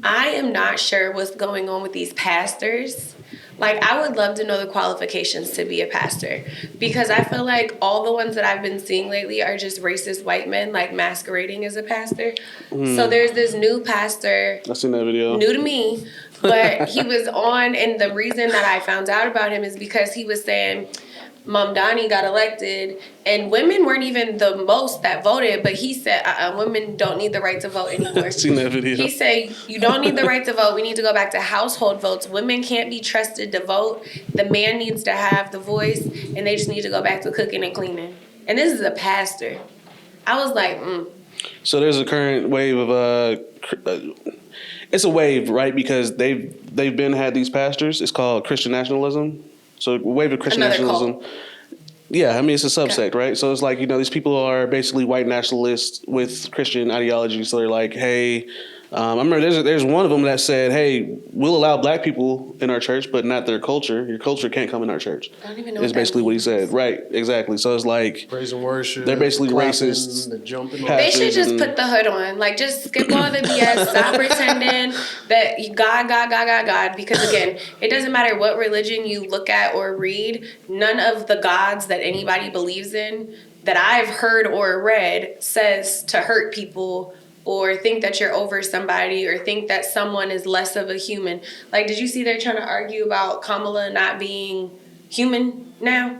I am not sure what's going on with these pastors. Like, I would love to know the qualifications to be a pastor, because I feel like all the ones that I've been seeing lately are just racist white men, like, masquerading as a pastor. So there's this new pastor. I seen that video. New to me, but he was on, and the reason that I found out about him is because he was saying Mamdani got elected, and women weren't even the most that voted, but he said women don't need the right to vote anymore. I seen that video. He said, you don't need the right to vote. We need to go back to household votes. Women can't be trusted to vote. The man needs to have the voice, and they just need to go back to cooking and cleaning. And this is a pastor. I was like, So there's a current wave of it's a wave, right? Because they've been had these pastors. It's called Christian nationalism. So a wave of Christian nationalism. Cult. Yeah, I mean, it's a subsect, right? So it's like, these people are basically white nationalists with Christian ideology. So they're like, hey, I remember there's one of them that said, hey, we'll allow black people in our church, but not their culture. Your culture can't come in our church. I don't even know. It's basically what he said. Right, exactly. So it's like praise and worship. They're basically racists. The jumping. They should just put the hood on. Like, just skip all the BS. Stop pretending that you God. Because again, it doesn't matter what religion you look at or read. None of the gods that anybody believes in that I've heard or read says to hurt people or think that you're over somebody or think that someone is less of a human. Like, did you see they're trying to argue about Kamala not being human now?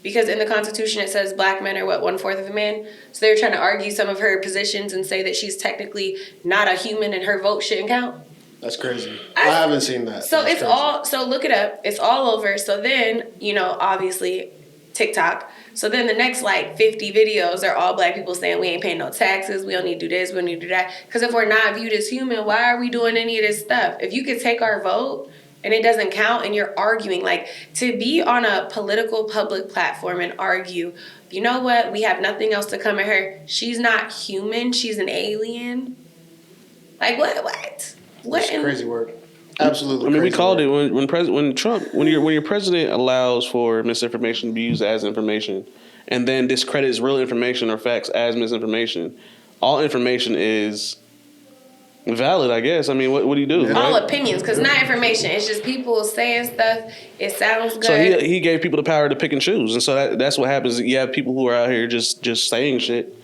Because in the Constitution it says black men are 1/4 of a man. So they're trying to argue some of her positions and say that she's technically not a human and her vote shouldn't count. That's crazy. I haven't seen that. So That's it's crazy. so look it up. It's all over. So then, obviously TikTok. So then the next 50 videos are all black people saying we ain't paying no taxes, we don't need to do this, we don't need to do that. Because if we're not viewed as human, why are we doing any of this stuff? If you could take our vote and it doesn't count and you're arguing, to be on a political public platform and argue, you know what, we have nothing else to come at her. She's not human, she's an alien. What? That's crazy work. Absolutely. I mean, we called it when your president allows for misinformation to be used as information, and then discredits real information or facts as misinformation. All information is valid, I guess. I mean, what do you do? All right? opinions, because not information. It's just people saying stuff. It sounds good. So he gave people the power to pick and choose, and so that's what happens. You have people who are out here just saying shit.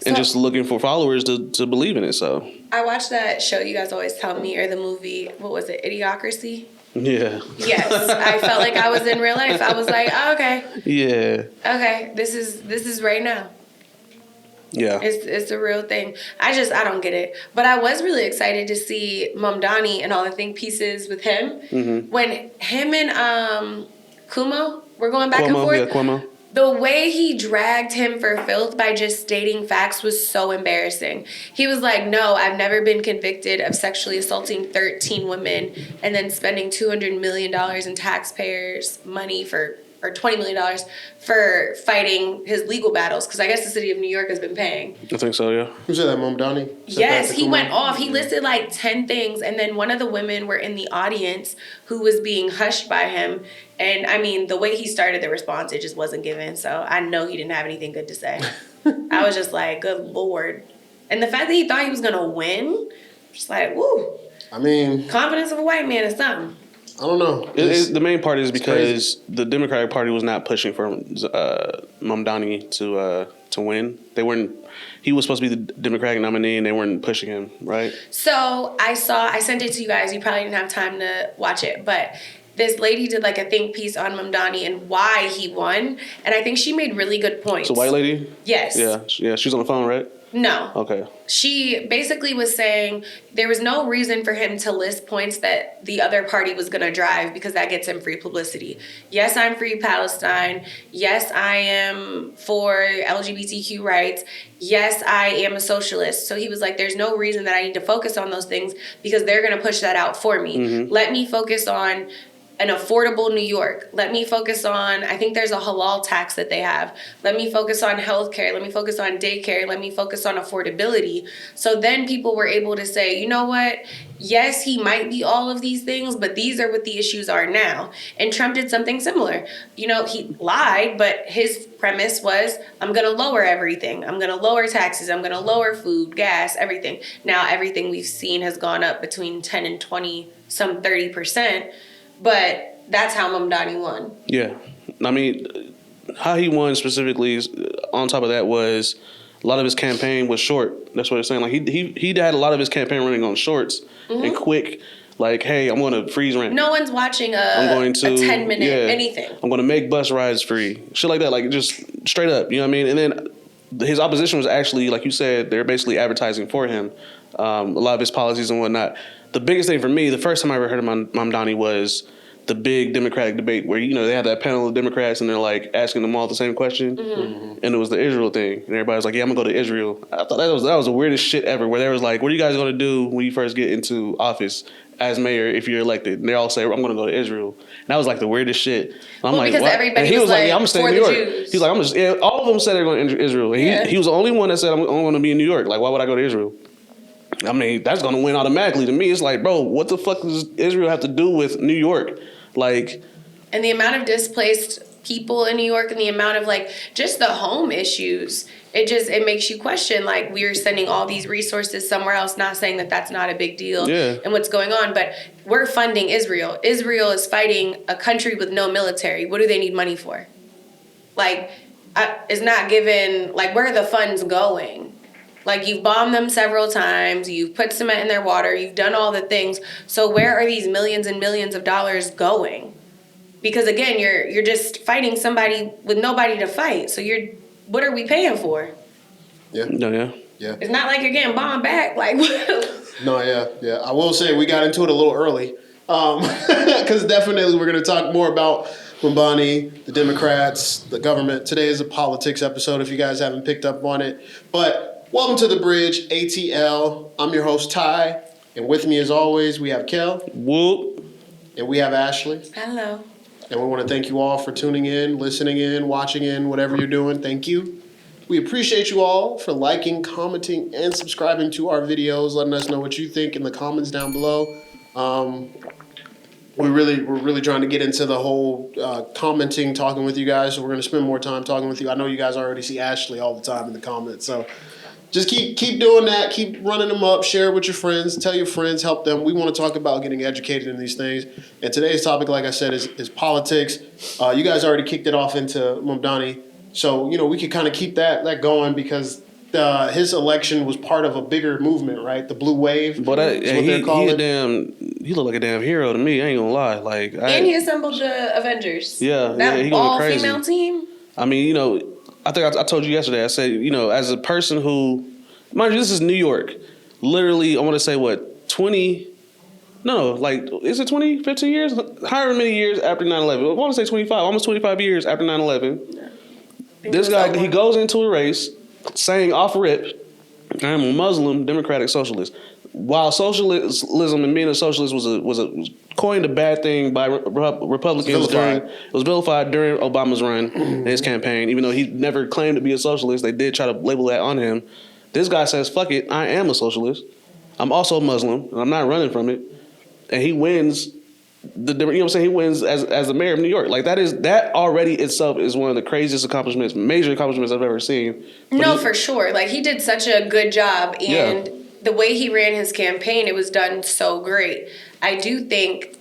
And just looking for followers to believe in it. So I watched that show you guys always tell me, or the movie, what was it, Idiocracy? Yeah. Yes, I felt like I was in real life. I was like, oh, okay. Yeah. Okay, this is right now. Yeah. It's a real thing. I don't get it. But I was really excited to see Mamdani and all the think pieces with him. Mm-hmm. When him and Cuomo were going back and forth. Yeah, Cuomo. The way he dragged him for filth by just stating facts was so embarrassing. He was like, no, I've never been convicted of sexually assaulting 13 women and then spending $200 million in taxpayers' money or $20 million for fighting his legal battles, because I guess the city of New York has been paying. I think so, yeah. Who said that, Mamdani? Yes, he went off. He listed 10 things, and then one of the women were in the audience who was being hushed by him. And I mean, the way he started the response, it just wasn't given. So I know he didn't have anything good to say. I was just like, good Lord. And the fact that he thought he was going to win, just like, woo. I mean, confidence of a white man is something. I don't know. The main part is because the Democratic Party was not pushing for Mamdani to win. They weren't. He was supposed to be the Democratic nominee, and they weren't pushing him, right? So I sent it to you guys. You probably didn't have time to watch it, but this lady did a think piece on Mamdani and why he won, and I think she made really good points. It's a white lady? Yes. Yeah. She's on the phone, right? No. Okay. She basically was saying there was no reason for him to list points that the other party was going to drive because that gets him free publicity. Yes, I'm free Palestine. Yes, I am for LGBTQ rights. Yes, I am a socialist. So he was like, there's no reason that I need to focus on those things because they're going to push that out for me. Mm-hmm. Let me focus on an affordable New York. Let me focus on, I think there's a halal tax that they have. Let me focus on healthcare. Let me focus on daycare. Let me focus on affordability. So then people were able to say, you know what? Yes, he might be all of these things, but these are what the issues are now. And Trump did something similar. You know, he lied, but his premise was, I'm going to lower everything. I'm going to lower taxes. I'm going to lower food, gas, everything. Now, everything we've seen has gone up between 10 and 20, some 30%. But that's how Mamdani won. Yeah. I mean, how he won specifically, on top of that, was a lot of his campaign was short. That's what they're saying. Like, he had a lot of his campaign running on shorts and quick. Like, hey, I'm going to freeze rent. No one's watching a 10-minute anything. I'm going to make bus rides free. Shit like that. Like, just straight up. You know what I mean? And then his opposition was actually, like you said, they're basically advertising for him. A lot of his policies and whatnot. The biggest thing for me, the first time I ever heard of Mamdani was the big Democratic debate where, you know, they had that panel of Democrats and they're like asking them all the same question. And it was the Israel thing. And everybody was like, yeah, I'm going to go to Israel. I thought that was the weirdest shit ever, where they was like, what are you guys going to do when you first get into office as mayor if you're elected? And they all say, I'm going to go to Israel. And that was like the weirdest shit. I'm like, because what? everybody and he was like, yeah, I'm for staying in the New York. Jews. He's like, all of them said they're going to Israel. And he was the only one that said, I'm going to be in New York. Like, why would I go to Israel? I mean, that's going to win automatically. To me, it's like, bro, what the fuck does Israel have to do with New York? Like, and the amount of displaced people in New York and the amount of, like, just the home issues, it makes you question, like, we're sending all these resources somewhere else, not saying that that's not a big deal and what's going on, but we're funding Israel. Israel is fighting a country with no military. What do they need money for? Like, it's not given, like, where are the funds going? Like, you've bombed them several times, you've put cement in their water, you've done all the things. So where are these millions and millions of dollars going? Because again, you're just fighting somebody with nobody to fight. So what are we paying for? Yeah. No, yeah. Yeah. It's not like you're getting bombed back. Like, No, yeah. I will say we got into it a little early. Because definitely we're going to talk more about Mamdani, the Democrats, the government. Today is a politics episode if you guys haven't picked up on it. But welcome to The Bridge, ATL. I'm your host, Ty. And with me as always, we have Kell. Whoop. And we have Ashley. hello. And we want to thank you all for tuning in, listening in, watching in, whatever you're doing. Thank you. We appreciate you all for liking, commenting, and subscribing to our videos, letting us know what you think in the comments down below. We're really trying to get into the whole commenting, talking with you guys. So we're going to spend more time talking with you. I know you guys already see Ashley all the time in the comments. So just keep doing that. Keep running them up. Share it with your friends. Tell your friends. Help them. We want to talk about getting educated in these things. And today's topic, like I said, is politics. You guys already kicked it off into Mamdani. So, you know, we could kind of keep that going because his election was part of a bigger movement, right? The Blue Wave. But he looked like a damn hero to me. I ain't gonna lie. Like, And he assembled the Avengers. Yeah, that he going crazy. All-female team. I mean, you know, I think I told you yesterday. I said, you know, as a person who, mind you, this is New York. Literally, I want to say what 20. No, like, is it 20, 15 years? However many years after 9/11. I want to say 25, almost 25 years after 9/11. Yeah. This guy, he goes into a race saying off rip, I'm a Muslim Democratic Socialist. While socialism and being a socialist was coined a bad thing by Republicans it was vilified during Obama's run and his campaign. Even though he never claimed to be a socialist, they did try to label that on him. This guy says, "Fuck it, I am a socialist. I'm also a Muslim, and I'm not running from it." And he wins. You know what I'm saying? He wins as the mayor of New York. Like, that already itself is one of the craziest accomplishments, major accomplishments I've ever seen. But for sure. Like, he did such a good job, and the way he ran his campaign, it was done so great. I do think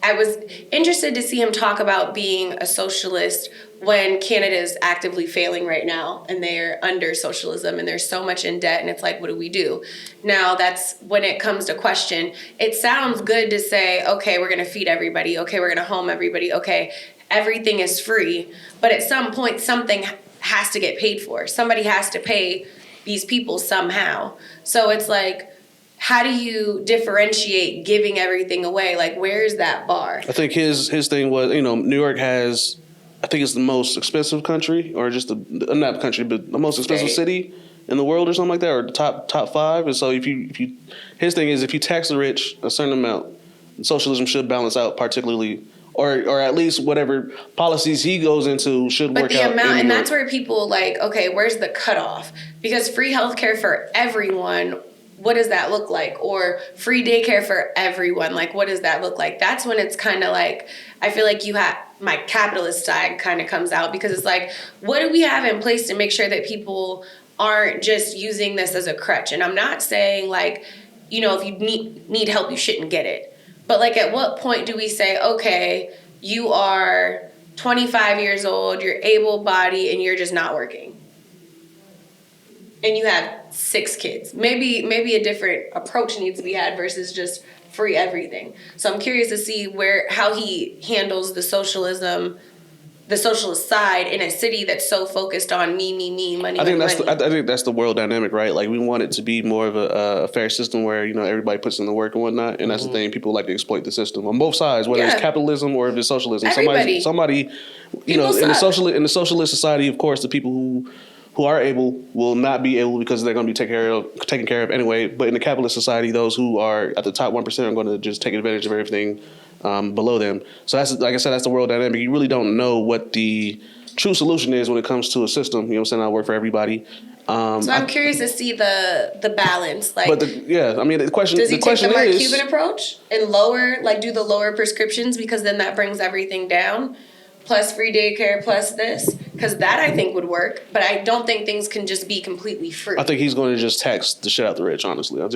I was interested to see him talk about being a socialist when Canada is actively failing right now and they're under socialism and they're so much in debt, and it's like, what do we do? Now, that's when it comes to question. It sounds good to say, okay, we're going to feed everybody. Okay, we're going to home everybody. Okay, everything is free. But at some point, something has to get paid for. Somebody has to pay these people somehow. So it's like, how do you differentiate giving everything away? Like, where's that bar? I think his thing was, you know, New York has, I think it's the most expensive country, or just not country, but the most expensive city in the world, or something like that, or the top 5. And so if you his thing is, if you tax the rich a certain amount, socialism should balance out, particularly or at least whatever policies he goes into should but work the out. amount, and that's where people like, okay, where's the cutoff? Because free healthcare for everyone, what does that look like? Or free daycare for everyone, like what does that look like? That's when it's kind of like, I feel like you have my capitalist side kind of comes out, because it's like, what do we have in place to make sure that people aren't just using this as a crutch? And I'm not saying like, you know, if you need help, you shouldn't get it. But like, at what point do we say, okay, you are 25 years old, you're able-bodied, and you're just not working, and you have 6 kids? Maybe a different approach needs to be had versus just free everything. So I'm curious to see how he handles the socialist side in a city that's so focused on me, money. I think money. that's the world dynamic, right? Like, we want it to be more of a fair system where, you know, everybody puts in the work and whatnot, and that's the thing. People like to exploit the system on both sides, whether it's capitalism or if it's socialism. Somebody, you know, in the socialist society, of course, the people who are able will not be able because they're going to be taken care of anyway. But in the capitalist society, those who are at the top 1% are going to just take advantage of everything below them. So that's, like I said, that's the world dynamic. You really don't know what the true solution is when it comes to a system. You know what I'm saying? I work for everybody. So I'm curious to see the balance. Like, but the question does he take the Mark is, Cuban approach and do the lower prescriptions, because then that brings everything down? Plus free daycare, plus this, because that I think would work. But I don't think things can just be completely free. I think he's going to just tax the shit out the rich, honestly. I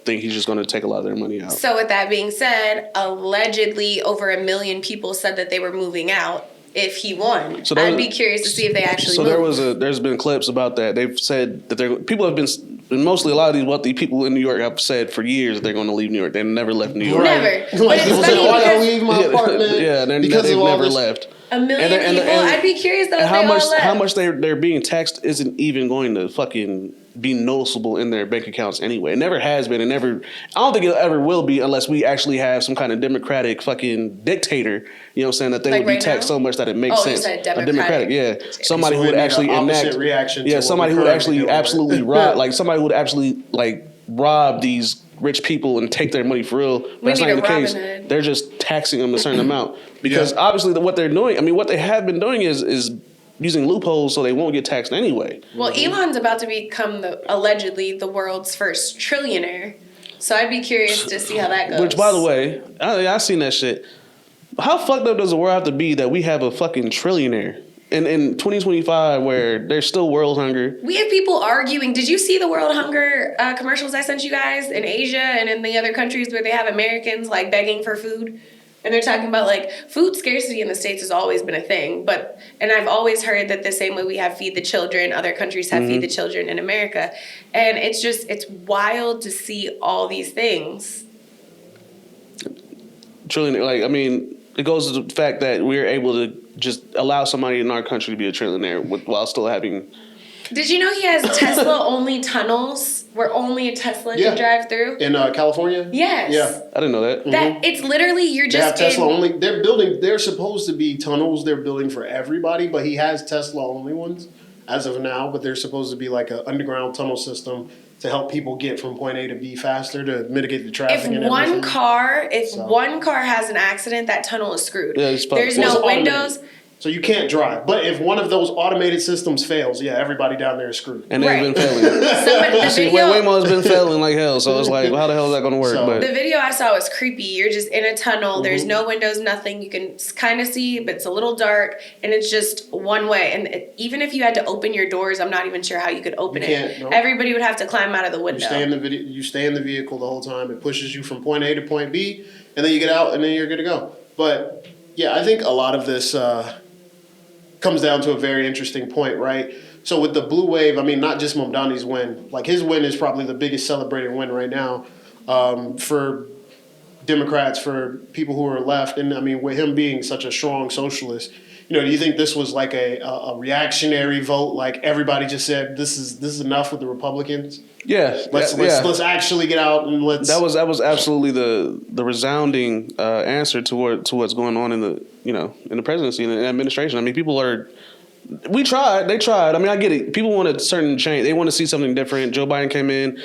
think he's just going to take a lot of their money out. So with that being said, allegedly over 1 million people said that they were moving out if he won. So I'd be curious to see if they actually moved. There's been clips about that. They've said that people have been, and mostly a lot of these wealthy people in New York have said for years that they're going to leave New York. They've never left New York. Never. Like, people say, oh, I gotta leave my apartment. Yeah, they've never left. 1 million people. I'd be curious though if they all left. How much they're being taxed isn't even going to fucking be noticeable in their bank accounts anyway. It never has been, and never. I don't think it ever will be unless we actually have some kind of democratic fucking dictator. You know what I'm saying? That they would be taxed so much that it makes sense. You said democratic. Yeah. Somebody who would actually enact. Reaction somebody who would actually absolutely rob. Like somebody who would actually like rob these rich people and take their money for real. But that's not the case. They're just taxing them a certain amount because obviously what they're doing. I mean, what they have been doing is using loopholes so they won't get taxed anyway. Well, Elon's about to become allegedly the world's first trillionaire. So I'd be curious to see how that goes. Which, by the way, I seen that shit. How fucked up does the world have to be that we have a fucking trillionaire? In 2025, where there's still world hunger. We have people arguing. Did you see the world hunger commercials I sent you guys in Asia and in the other countries where they have Americans like begging for food? And they're talking about like food scarcity in the States has always been a thing. And I've always heard that the same way we have Feed the Children, other countries have Feed the Children in America. And it's wild to see all these things. Trillionaire, like, I mean, it goes to the fact that we're able to just allow somebody in our country to be a trillionaire while still having. Did you know he has Tesla-only tunnels where only a Tesla can drive through? In California? Yes. Yeah. I didn't know that. That it's literally, you're just They have Tesla only. They're supposed to be tunnels they're building for everybody, but he has Tesla-only ones as of now, but they're supposed to be like an underground tunnel system to help people get from point A to B faster to mitigate the traffic and everything. One car has an accident, that tunnel is screwed. Yeah, There's no windows. So you can't drive. But if one of those automated systems fails, everybody down there is screwed. And they've been failing. Waymo's been failing like hell, so it's like, well, how the hell is that going to work? So, the video I saw was creepy. You're just in a tunnel. There's no windows, nothing. You can kind of see, but it's a little dark, and it's just one way. And even if you had to open your doors, I'm not even sure how you could open it. Nope. Everybody would have to climb out of the window. You stay in the vehicle the whole time. It pushes you from point A to point B, and then you get out, and then you're good to go. But, I think a lot of this comes down to a very interesting point, right? So with the blue wave, I mean, not just Mamdani's win. Like, his win is probably the biggest celebrated win right now for Democrats, for people who are left. And, I mean, with him being such a strong socialist, do you think this was like a reactionary vote? Like, everybody just said, this is enough with the Republicans? Yeah. Let's actually get out and let's... That was absolutely the resounding answer to what's going on in the presidency and the administration. I mean, they tried. I mean, I get it. People want a certain change. They want to see something different. Joe Biden came in.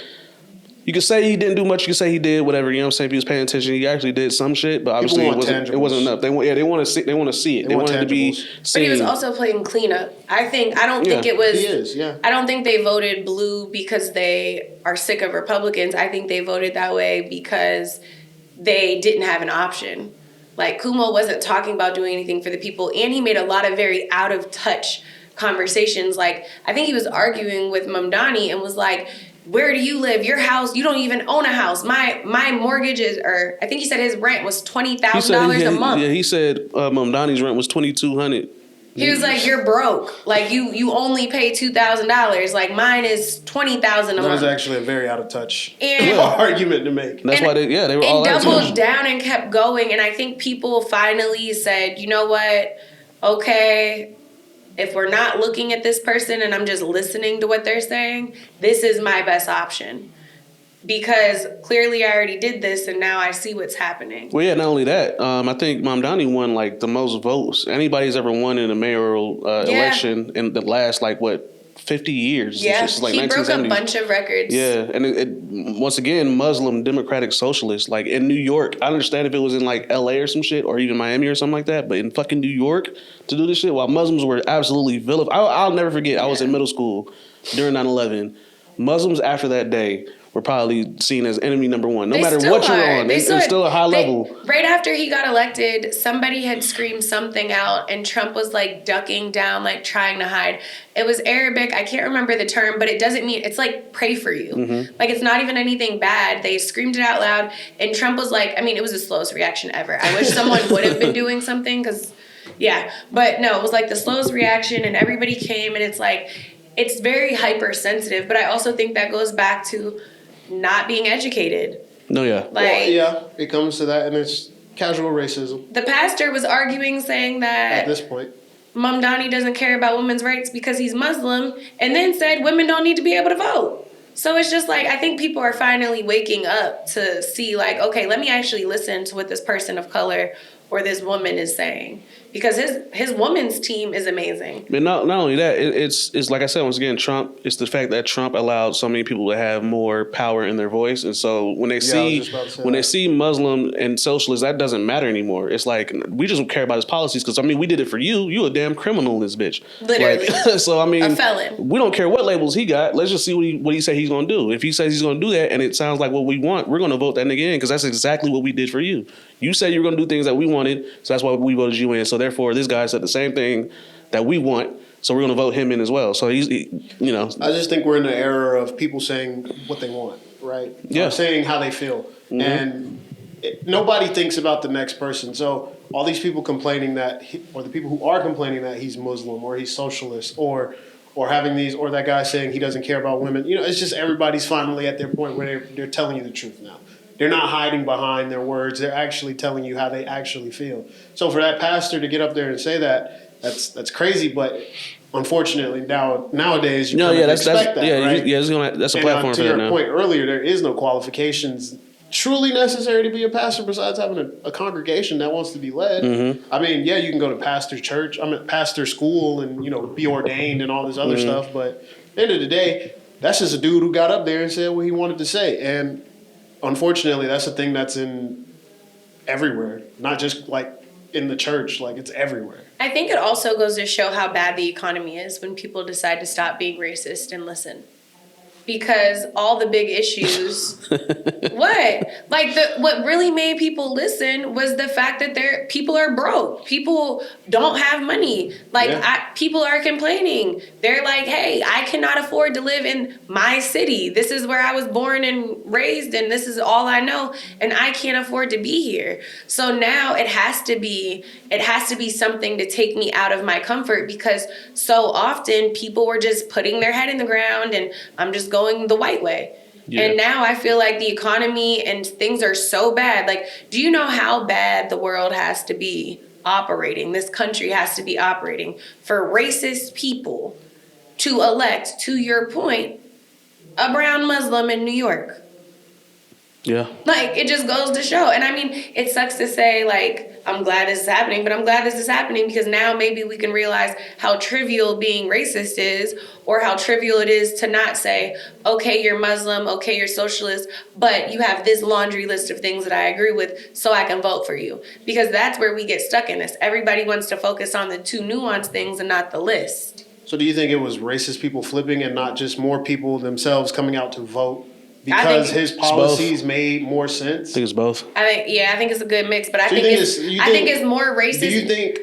You can say he didn't do much. You can say he did whatever. You know what I'm saying? If he was paying attention, he actually did some shit. But obviously, it wasn't enough. They want to see. They want to see it. They wanted to be seen. But he was also playing cleanup. I don't think it was. He is. Yeah. I don't think they voted blue because they are sick of Republicans. I think they voted that way because they didn't have an option. Like Kumo wasn't talking about doing anything for the people, and he made a lot of very out of touch conversations. Like I think he was arguing with Mamdani and was like, where do you live? Your house, you don't even own a house. My mortgage is, or I think he said his rent was $20,000 a month. Yeah, he said Mamdani's rent was $2,200. He was like, you're broke. Like you only pay $2,000. Like mine is $20,000 a month. That was actually a very out of touch argument to make. That's why they were all out of touch. And doubled down and kept going. And I think people finally said, you know what? Okay, if we're not looking at this person and I'm just listening to what they're saying, this is my best option. Because clearly I already did this and now I see what's happening. Well, yeah, not only that, I think Mamdani won like the most votes anybody's ever won in a mayoral election in the last 50 years. Yeah, it's like he broke a bunch of records. Yeah, and it once again, Muslim Democratic Socialist. Like in New York, I understand if it was in like LA or some shit, or even Miami or something like that, but in fucking New York to do this shit while Muslims were absolutely vilified. I'll never forget, I was in middle school during 9/11. Muslims after that day were probably seen as enemy number one. No matter what you're on, it's still a high level. Right after he got elected, somebody had screamed something out and Trump was like ducking down, like trying to hide. It was Arabic. I can't remember the term, but it doesn't mean, it's like pray for you. Mm-hmm. Like it's not even anything bad. They screamed it out loud and Trump was like, I mean, it was the slowest reaction ever. I wish someone would have been doing something because, but no, it was like the slowest reaction and everybody came and it's like, it's very hypersensitive, but I also think that goes back to not being educated. No, yeah. It comes to that, and it's casual racism. The pastor was arguing, saying that at this point, Mamdani doesn't care about women's rights because he's Muslim, and then said women don't need to be able to vote. So it's just like, I think people are finally waking up to see like, okay, let me actually listen to what this person of color or this woman is saying. Because his woman's team is amazing. But not only that, it's like I said, once again, Trump, it's the fact that Trump allowed so many people to have more power in their voice. And so when they see Muslim and socialist, that doesn't matter anymore. It's like, we just don't care about his policies because, I mean, we did it for you. You a damn criminal in this bitch. Literally. So, I mean, a felon. We don't care what labels he got. Let's just see what he said he's going to do. If he says he's going to do that and it sounds like what we want, we're going to vote that nigga in because that's exactly what we did for you. You said you were going to do things that we wanted, so that's why we voted you in. So therefore, this guy said the same thing that we want, so we're going to vote him in as well. So I just think we're in the era of people saying what they want, right? Yeah. Or saying how they feel. Mm-hmm. And nobody thinks about the next person. So all these people complaining that, or the people who are complaining that he's Muslim or he's socialist or having these, or that guy saying he doesn't care about women, it's just everybody's finally at their point where they're telling you the truth now. They're not hiding behind their words. They're actually telling you how they actually feel. So for that pastor to get up there and say that, that's crazy. But unfortunately, nowadays you expect that, right? That's a platform for that now. To your point earlier, there is no qualifications truly necessary to be a pastor besides having a congregation that wants to be led. Mm-hmm. I mean, you can go to pastor school and be ordained and all this other stuff. But at the end of the day, that's just a dude who got up there and said what he wanted to say. And unfortunately, that's a thing that's in everywhere, not just like in the church, like it's everywhere. I think it also goes to show how bad the economy is when people decide to stop being racist and listen. Because all the big issues, what really made people listen was the fact that people are broke. People don't have money. People are complaining. They're like, hey, I cannot afford to live in my city. This is where I was born and raised, and this is all I know, and I can't afford to be here. So now it has to be something to take me out of my comfort, because so often people were just putting their head in the ground and I'm just going the white way. Yeah. And now I feel like the economy and things are so bad. Like, do you know how bad the world has to be operating? This country has to be operating for racist people to elect, to your point, a brown Muslim in New York. Yeah. Like, it just goes to show. And I mean, it sucks to say, like, I'm glad this is happening, but I'm glad this is happening because now maybe we can realize how trivial being racist is, or how trivial it is to not say, okay, you're Muslim, okay, you're socialist, but you have this laundry list of things that I agree with, so I can vote for you. Because that's where we get stuck in this. Everybody wants to focus on the two nuanced things and not the list. So do you think it was racist people flipping and not just more people themselves coming out to vote because his policies made more sense? I think it's both. I think it's a good mix, but I think it's more racist. Do you think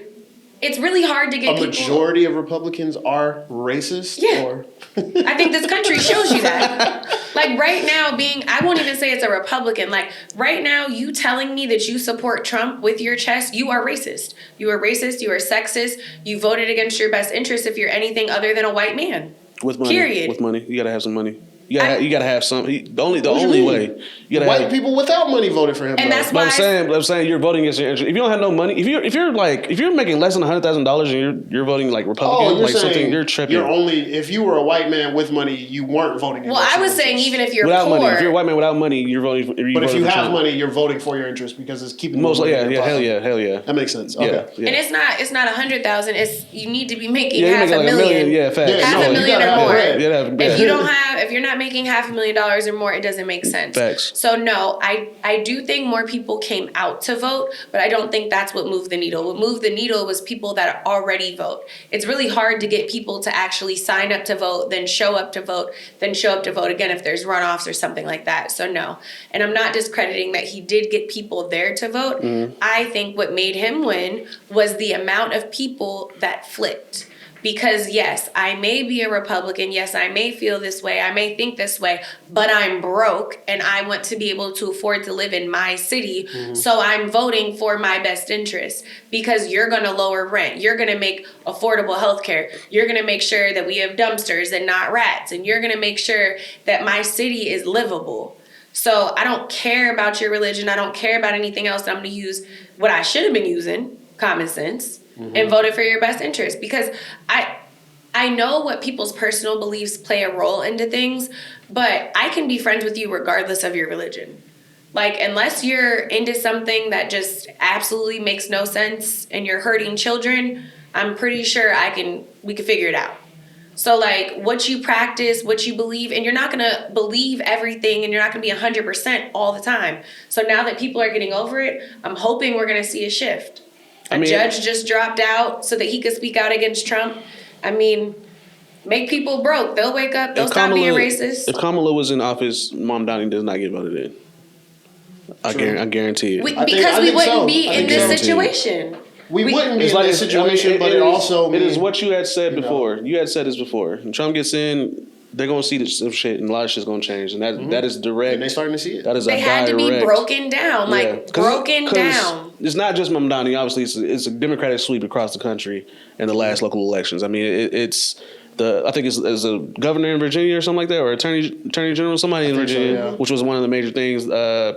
it's really hard to get a majority of Republicans are racist? Yeah. Or? I think this country shows you that. Like right now I won't even say it's a Republican. Like right now, you telling me that you support Trump with your chest, you are racist. You are racist, you are sexist, you voted against your best interest if you're anything other than a white man. With money. Period. With money. You gotta have some money. You gotta have some. The only way. You gotta White people without money voted for him. And that's why I'm saying you're voting against your interest. If you don't have no money, if you're making less than $100,000 and you're voting like Republican, like something, you're tripping. If you were a white man with money, you weren't voting. Well, I was saying even if you're without poor, money, if you're a white man without money, you're voting. But if you have money, you're voting for your interest because it's keeping hell yeah. That makes sense. Okay. Yeah. And it's not 100,000. It's you need to be making Yeah, half a million. Yeah, facts. Half a million or more. Yeah. If you're not making $500,000 or more, it doesn't make sense. Facts. So no, I do think more people came out to vote, but I don't think that's what moved the needle. What moved the needle was people that already vote. It's really hard to get people to actually sign up to vote, then show up to vote, then show up to vote again if there's runoffs or something like that. So no. And I'm not discrediting that he did get people there to vote. Mm-hmm. I think what made him win was the amount of people that flipped. Because yes, I may be a Republican. Yes, I may feel this way. I may think this way, but I'm broke and I want to be able to afford to live in my city. Mm-hmm. So I'm voting for my best interest because you're going to lower rent. You're going to make affordable health care. You're going to make sure that we have dumpsters and not rats. And you're going to make sure that my city is livable. So I don't care about your religion. I don't care about anything else. I'm going to use what I should have been using, common sense. Mm-hmm. And voted for your best interest because I know what people's personal beliefs play a role into things, but I can be friends with you regardless of your religion. Like, unless you're into something that just absolutely makes no sense and you're hurting children, I'm pretty sure we can figure it out. So, like, what you practice, what you believe, and you're not going to believe everything and you're not going to be 100% all the time. So now that people are getting over it, I'm hoping we're going to see a shift. A judge just dropped out so that he could speak out against Trump. I mean, make people broke. They'll wake up. They'll stop being racist. If Kamala was in office, Mom Donnie does not get voted in. I guarantee it. Because we wouldn't be in this situation. We wouldn't be in this situation, but it also... It is what you had said before. You had said this before. When Trump gets in, they're going to see some shit, and a lot of shit's going to change. And that is direct. And they're starting to see it. That is they had to be broken down. Broken down. It's not just Mamdani. Obviously, it's a Democratic sweep across the country in the last local elections. I mean, I think it's a governor in Virginia or something like that, or attorney general, somebody in Virginia, which was one of the major things.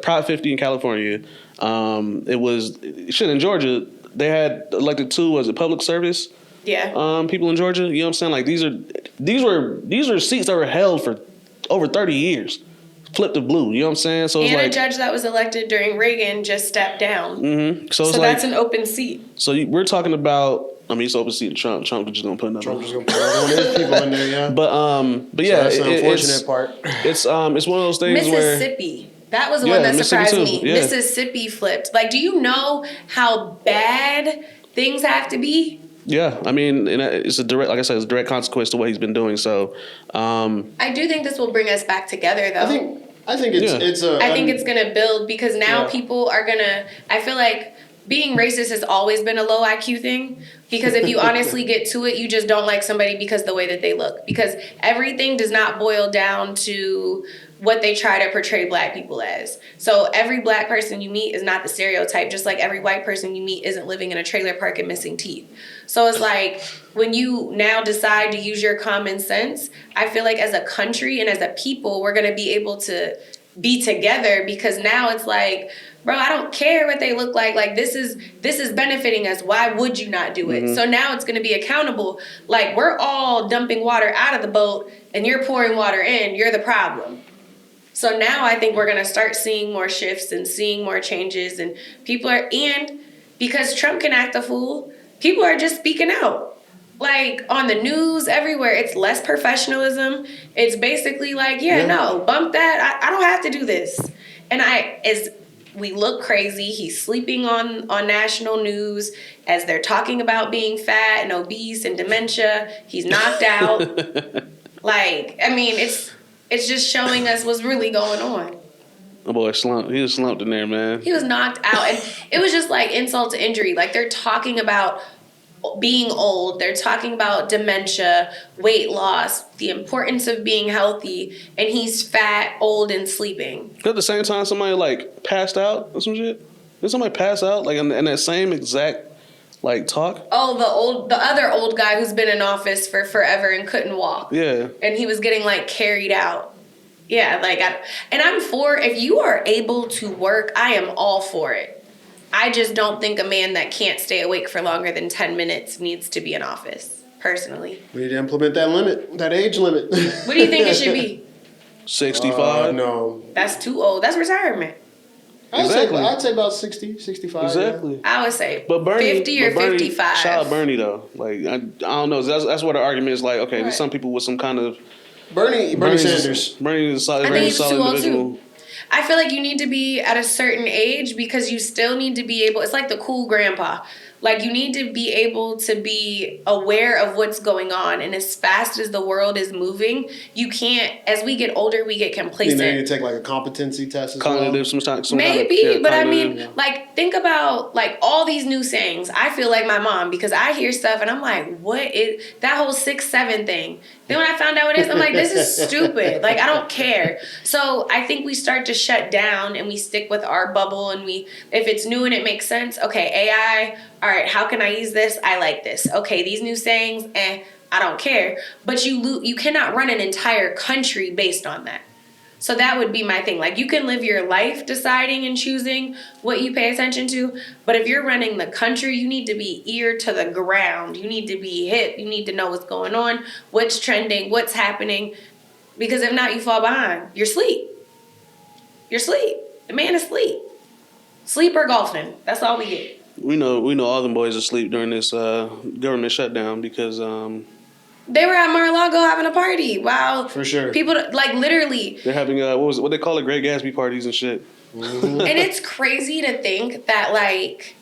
Prop 50 in California. In Georgia, they had elected two, public service? Yeah. People in Georgia, you know what I'm saying? Like these are seats that were held for over 30 years. Flipped to blue, you know what I'm saying? So a judge that was elected during Reagan just stepped down. Mm-hmm. So that's an open seat. So we're talking about, it's open seat to Trump. Trump is just gonna put another. Trump's just gonna put one of his people in there, yeah. But yeah, so that's the unfortunate part. It's one of those things Mississippi. That was the one that surprised me. Yeah. Mississippi flipped. Like, do you know how bad things have to be? Yeah, it's a direct, like I said, it's a direct consequence to what he's been doing. So, I do think this will bring us back together, though. I think it's gonna build because now people are gonna. I feel like being racist has always been a low IQ thing because if you honestly get to it, you just don't like somebody because the way that they look. Because everything does not boil down to what they try to portray black people as. So every black person you meet is not the stereotype, just like every white person you meet isn't living in a trailer park and missing teeth. So it's like when you now decide to use your common sense, I feel like as a country and as a people, we're gonna be able to be together because now it's like, bro, I don't care what they look like. Like this is benefiting us. Why would you not do it? Mm-hmm. So now it's gonna be accountable. Like we're all dumping water out of the boat and you're pouring water in, you're the problem. So now I think we're going to start seeing more shifts and seeing more changes, and because Trump can act a fool, people are just speaking out. Like on the news, everywhere, it's less professionalism. It's basically like, no, bump that. I don't have to do this. And as we look crazy, he's sleeping on national news as they're talking about being fat and obese and dementia. He's knocked out. It's just showing us what's really going on. Oh boy, slumped. He was slumped in there, man. He was knocked out, and it was just like insult to injury. Like they're talking about being old, they're talking about dementia, weight loss, the importance of being healthy, and he's fat, old, and sleeping. At the same time, somebody like passed out or some shit. Did somebody pass out like in that same exact like talk? Oh, the other old guy who's been in office for forever and couldn't walk. Yeah. And he was getting like carried out. Yeah, and I'm for, if you are able to work, I am all for it. I just don't think a man that can't stay awake for longer than 10 minutes needs to be in office, personally. We need to implement that limit, that age limit. What do you think it should be? 65? No. That's too old. That's retirement. I'd say about 60, 65. Exactly. Yeah. I would say but Bernie, 50 or 55. Shout out Bernie, though. Like, I don't know. That's where the argument is like, okay, there's some people with some kind of... Bernie Sanders. Very I think solid he's too old, individual. too. I feel like you need to be at a certain age because you still need to be able... It's like the cool grandpa. Like, you need to be able to be aware of what's going on. And as fast as the world is moving, you can't... As we get older, we get complacent. You need to take, like, a competency test as Cognitive, well? Maybe, but I mean, like, think about, like, all these new sayings. I feel like my mom, because I hear stuff and I'm like, what is... That whole 6'7" thing. Then when I found out what it is, I'm like, this is stupid. Like, I don't care. So I think we start to shut down and we stick with our bubble, and if it's new and it makes sense, okay, AI, all right, how can I use this? I like this. Okay, these new sayings, I don't care. But you cannot run an entire country based on that. So that would be my thing. Like, you can live your life deciding and choosing what you pay attention to, but if you're running the country, you need to be ear to the ground. You need to be hip. You need to know what's going on, what's trending, what's happening, because if not, you fall behind. You're asleep. The man is asleep. Sleep or golfing. That's all we get. We know all them boys asleep during this government shutdown because they were at Mar-a-Lago having a party. Wow. For sure. People, like, literally. They're having what they call it, Great Gatsby parties and shit. Mm-hmm. And it's crazy to think that, like,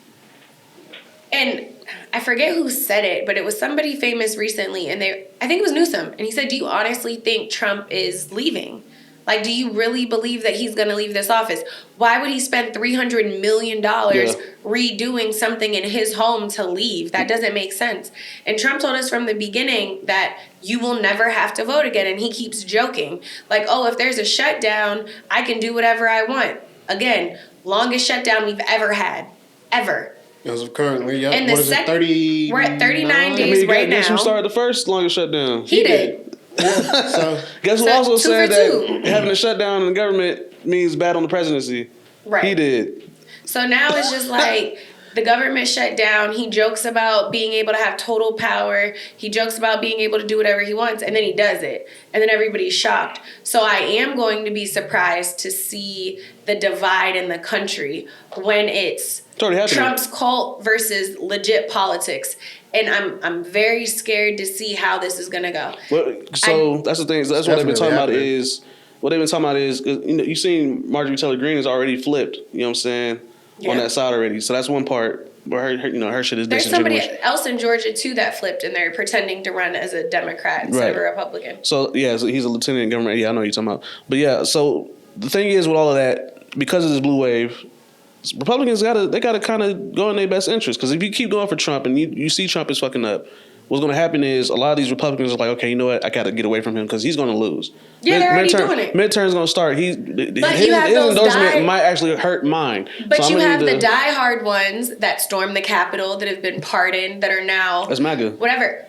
and I forget who said it, but it was somebody famous recently, and I think it was Newsom, and he said, do you honestly think Trump is leaving? Like, do you really believe that he's going to leave this office? Why would he spend $300 million redoing something in his home to leave? That doesn't make sense. And Trump told us from the beginning that you will never have to vote again. And he keeps joking. Like, oh, if there's a shutdown, I can do whatever I want. Again, longest shutdown we've ever had. Ever. As of currently, yeah. And What is it, 30? We're at 39 days right now. Guess who started the first longest shutdown? He did. So guess who also said that having a shutdown in the government means bad on the presidency? Right. He did. So now it's just like the government shut down. He jokes about being able to have total power. He jokes about being able to do whatever he wants, and then he does it. And then everybody's shocked. So I am going to be surprised to see the divide in the country when it's Trump's cult versus legit politics. And I'm very scared to see how this is going to go. Well, that's the thing. That's what they've been talking about is, you seen Marjorie Taylor Greene is already flipped, you know what I'm saying, on that side already. So that's one part where her shit is There's somebody else in Georgia, too, that flipped, and they're pretending to run as a Democrat instead of a Republican. So he's a lieutenant in government. Yeah, I know what you're talking about. But yeah, so the thing is with all of that, because of this blue wave, Republicans gotta kind of go in their best interest, because if you keep going for Trump and you see Trump is fucking up, what's going to happen is a lot of these Republicans are like, okay, you know what, I got to get away from him because he's going to lose. Yeah, they're already doing it. Midterm's going to start. His endorsement might actually hurt mine. But so you have the diehard ones that stormed the Capitol, that have been pardoned, that are now that's MAGA. Whatever,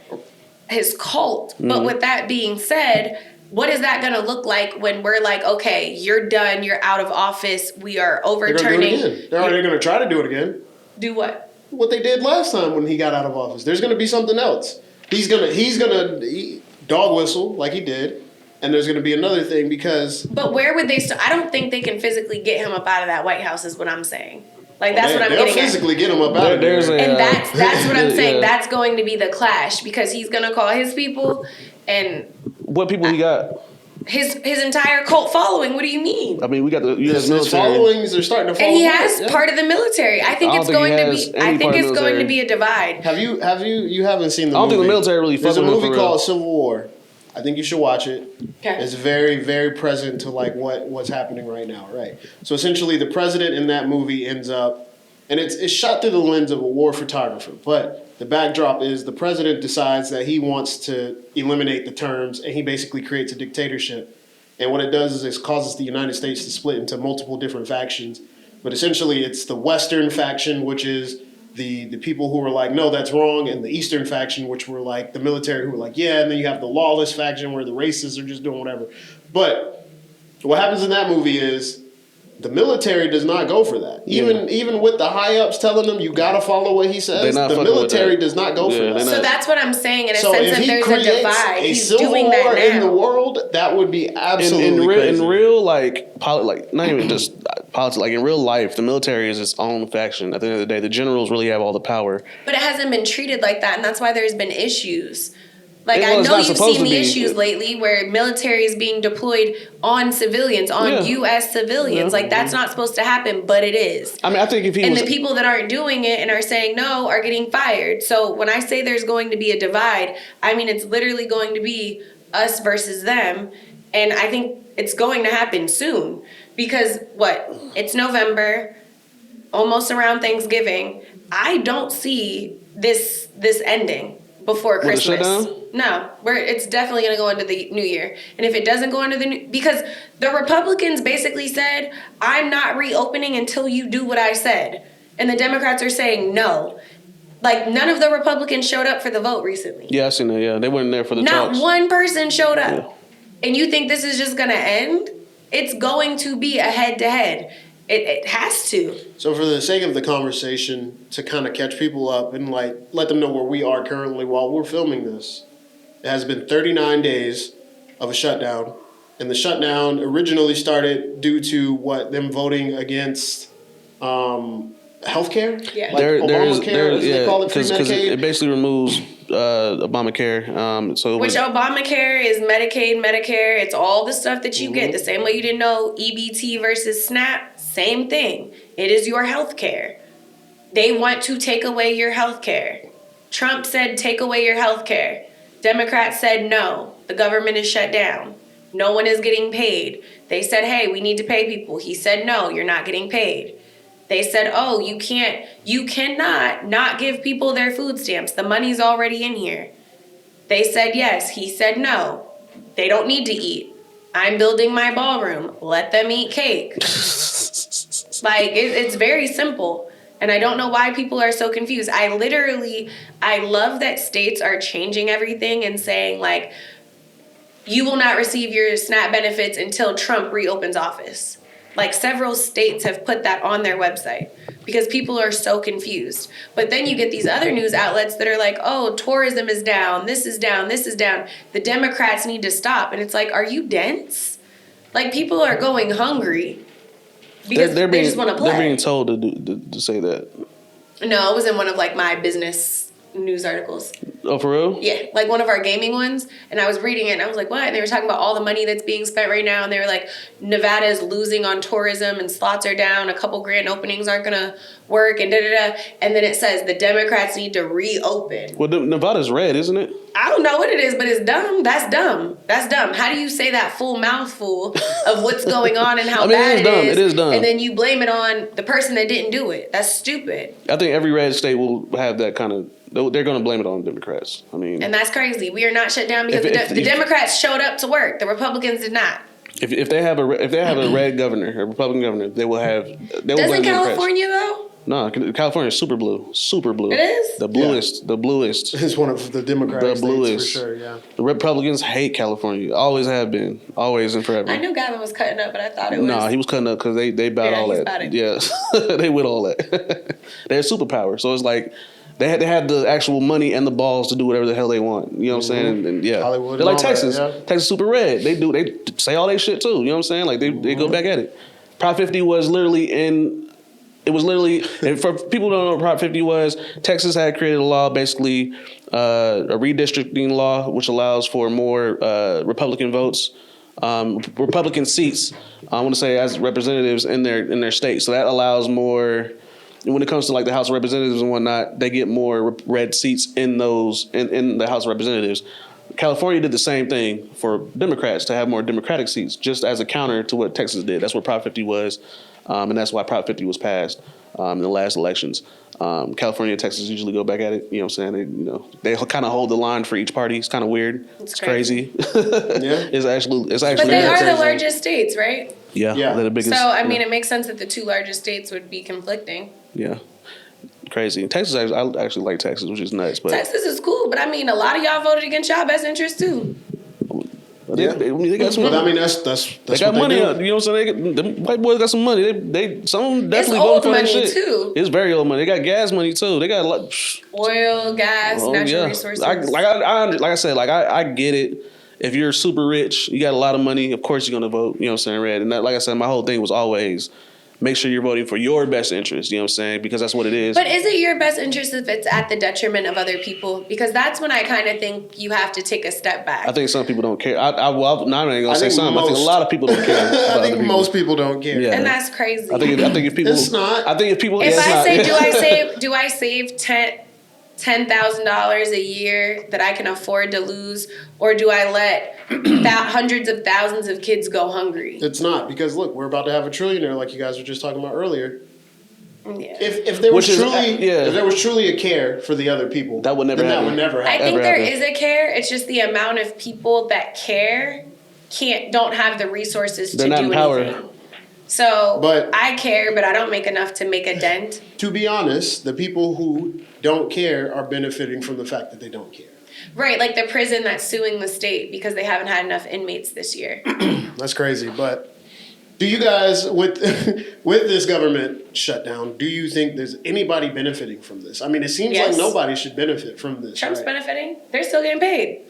his cult. Mm-hmm. But with that being said, what is that going to look like when we're like, okay, you're done, you're out of office, we are overturning. They're going to try to do it again. Do what? What they did last time when he got out of office. There's going to be something else. He's gonna dog whistle like he did, And there's going to be another thing because... But where would they start? I don't think they can physically get him up out of that White House is what I'm saying. Like, that's what I'm getting at. They'll physically get him up out of there. And that's what I'm saying. That's going to be the clash because he's going to call his people and... What people he got? His entire cult following. What do you mean? I mean, we got the U.S. military. His followings are starting to fall. And he has part of the military. I think it's going to be. I think it's going to be a divide. You haven't seen the movie? I don't think the military really. There's a movie called Civil War. I think you should watch it. Okay. It's very, very present to like what's happening right now, right? So essentially, the president in that movie ends up, and it's shot through the lens of a war photographer, but the backdrop is the president decides that he wants to eliminate the terms, and he basically creates a dictatorship. And what it does is it causes the United States to split into multiple different factions. But essentially, it's the Western faction, which is the people who were like, no, that's wrong, and the Eastern faction, which were like the military, who were like, yeah, and then you have the lawless faction where the racists are just doing whatever. But what happens in that movie is the military does not go for that. Even with the high-ups telling them you got to follow what he says, the military does not go for that. So that's what I'm saying in a sense that there's a divide. He's doing that now. In the world, that would be absolutely crazy. In real, like not even just politics, like in real life, the military is its own faction. At the end of the day, the generals really have all the power. But it hasn't been treated like that, and that's why there's been issues. Like, I know you've seen the issues lately where military is being deployed on civilians, on U.S. civilians. Like, that's not supposed to happen, but it is. I mean, I think if he the people that aren't doing it and are saying no are getting fired. So when I say there's going to be a divide, I mean, it's literally going to be us versus them. And I think it's going to happen soon. Because, it's November, almost around Thanksgiving. I don't see this ending before Christmas. No, it's definitely going to go into the new year. And if it doesn't go into because the Republicans basically said, I'm not reopening until you do what I said. And the Democrats are saying no. Like, none of the Republicans showed up for the vote recently. Yeah, I seen that, yeah. They weren't there for the talks. Not one person showed up. Yeah. And you think this is just going to end? It's going to be a head-to-head. It has to. So for the sake of the conversation, to kind of catch people up and like let them know where we are currently while we're filming this, it has been 39 days of a shutdown. And the shutdown originally started due to them voting against healthcare? Yeah. Like Obamacare, as they call it, free because Medicaid? it basically removes Obamacare. Which Obamacare is Medicaid, Medicare. It's all the stuff that you get. The same way you didn't know EBT versus SNAP, same thing. It is your health care. They want to take away your health care. Trump said take away your health care. Democrats said no. The government is shut down. No one is getting paid. They said, hey, we need to pay people. He said, no, you're not getting paid. They said, oh, you cannot not give people their food stamps. The money's already in here. They said yes. He said no. They don't need to eat. I'm building my ballroom. Let them eat cake. It's very simple. And I don't know why people are so confused. I love that states are changing everything and saying, like, you will not receive your SNAP benefits until Trump reopens office. Like, several states have put that on their website because people are so confused. But then you get these other news outlets that are like, oh, tourism is down, this is down, this is down. The Democrats need to stop. And it's like, are you dense? Like, people are going hungry because they just want to play. They're being told to say that. No, it was in one of, like, my business news articles. Oh, for real? Yeah, like one of our gaming ones. And I was reading it and I was like, what? And they were talking about all the money that's being spent right now. And they were like, Nevada is losing on tourism and slots are down. A couple grand openings aren't going to work and da-da-da. And then it says the Democrats need to reopen. Well, Nevada's red, isn't it? I don't know what it is, but it's dumb. That's dumb. That's dumb. How do you say that full mouthful of what's going on and how bad it is? It is dumb. And then you blame it on the person that didn't do it. That's stupid. I think every red state will have that kind of... They're going to blame it on Democrats. I mean... And that's crazy. We are not shut down because the Democrats showed up to work. The Republicans did not. If they have a red governor, a Republican governor, they will have... Doesn't California, though? No, California is super blue. Super blue. It is? The bluest. Yeah. The bluest. It's one of the Democratic states for sure, yeah. The Republicans hate California. Always have been. Always and forever. I knew Gavin was cutting up, but I thought it was... No, he was cutting up because they about all that. About it. Yeah, they with all that. They're a superpower. So it's like They had the actual money and the balls to do whatever the hell they want. You know what I'm saying? And yeah, Hollywood they're like and all Texas. that, yeah. Texas super red. They say all they shit too. You know what I'm saying? Like they go back at it. Prop 50 was literally and for people who don't know what Prop 50 was, Texas had created a law, basically a redistricting law, which allows for more Republican votes, Republican seats. I want to say as representatives in their state. So that allows more. When it comes to like the House of Representatives and whatnot, they get more red seats in the House of Representatives. California did the same thing for Democrats to have more Democratic seats, just as a counter to what Texas did. That's what Prop 50 was, and that's why Prop 50 was passed in the last elections. California and Texas usually go back at it. You know what I'm saying? They kind of hold the line for each party. It's kind of weird. It's crazy. Yeah. It's actually. But they are crazy. the largest states, right? Yeah. They're the biggest. So I mean, it makes sense that the two largest states would be conflicting. Yeah. Crazy. Texas, I actually like Texas, which is nuts. But Texas is cool, but I mean, a lot of y'all voted against y'all best interest too. They got some. But I mean, that's They got what money. do. You know what I'm saying? The white boys got some money. They some of them definitely It's old voting for that money shit. too. It's very old money. They got gas money too. They got a lot. Oil, gas, natural resources. Like I said, I get it. If you're super rich, you got a lot of money. Of course, you're gonna vote. You know what I'm saying? Red. And that, like I said, my whole thing was always make sure you're voting for your best interest. You know what I'm saying? Because that's what it is. But is it your best interest if it's at the detriment of other people? Because that's when I kind of think you have to take a step back. I think some people don't care. I ain't gonna say some. I think a lot of people don't care. I think most people don't care. Yeah. And that's crazy. I think if people, It's not. I think if people, If it's I not. say, do I save $10,000 a year that I can afford to lose, or do I let hundreds of thousands of kids go hungry? It's not, because look, we're about to have a trillionaire, like you guys were just talking about earlier. Yeah. If there was Which is, truly yeah. if there was truly a care for the other people, That would never then happen. that would never I happen. think Ever there happen. is a care. It's just the amount of people that care don't have the resources They're to not do in power. anything. So But- I care, but I don't make enough to make a dent. To be honest, the people who don't care are benefiting from the fact that they don't care. Right, like the prison that's suing the state because they haven't had enough inmates this year. That's crazy. But do you guys, with with this government shutdown, do you think there's anybody benefiting from this? I mean, it seems Yes. like nobody should benefit from this. Trump's right? benefiting. They're still getting paid.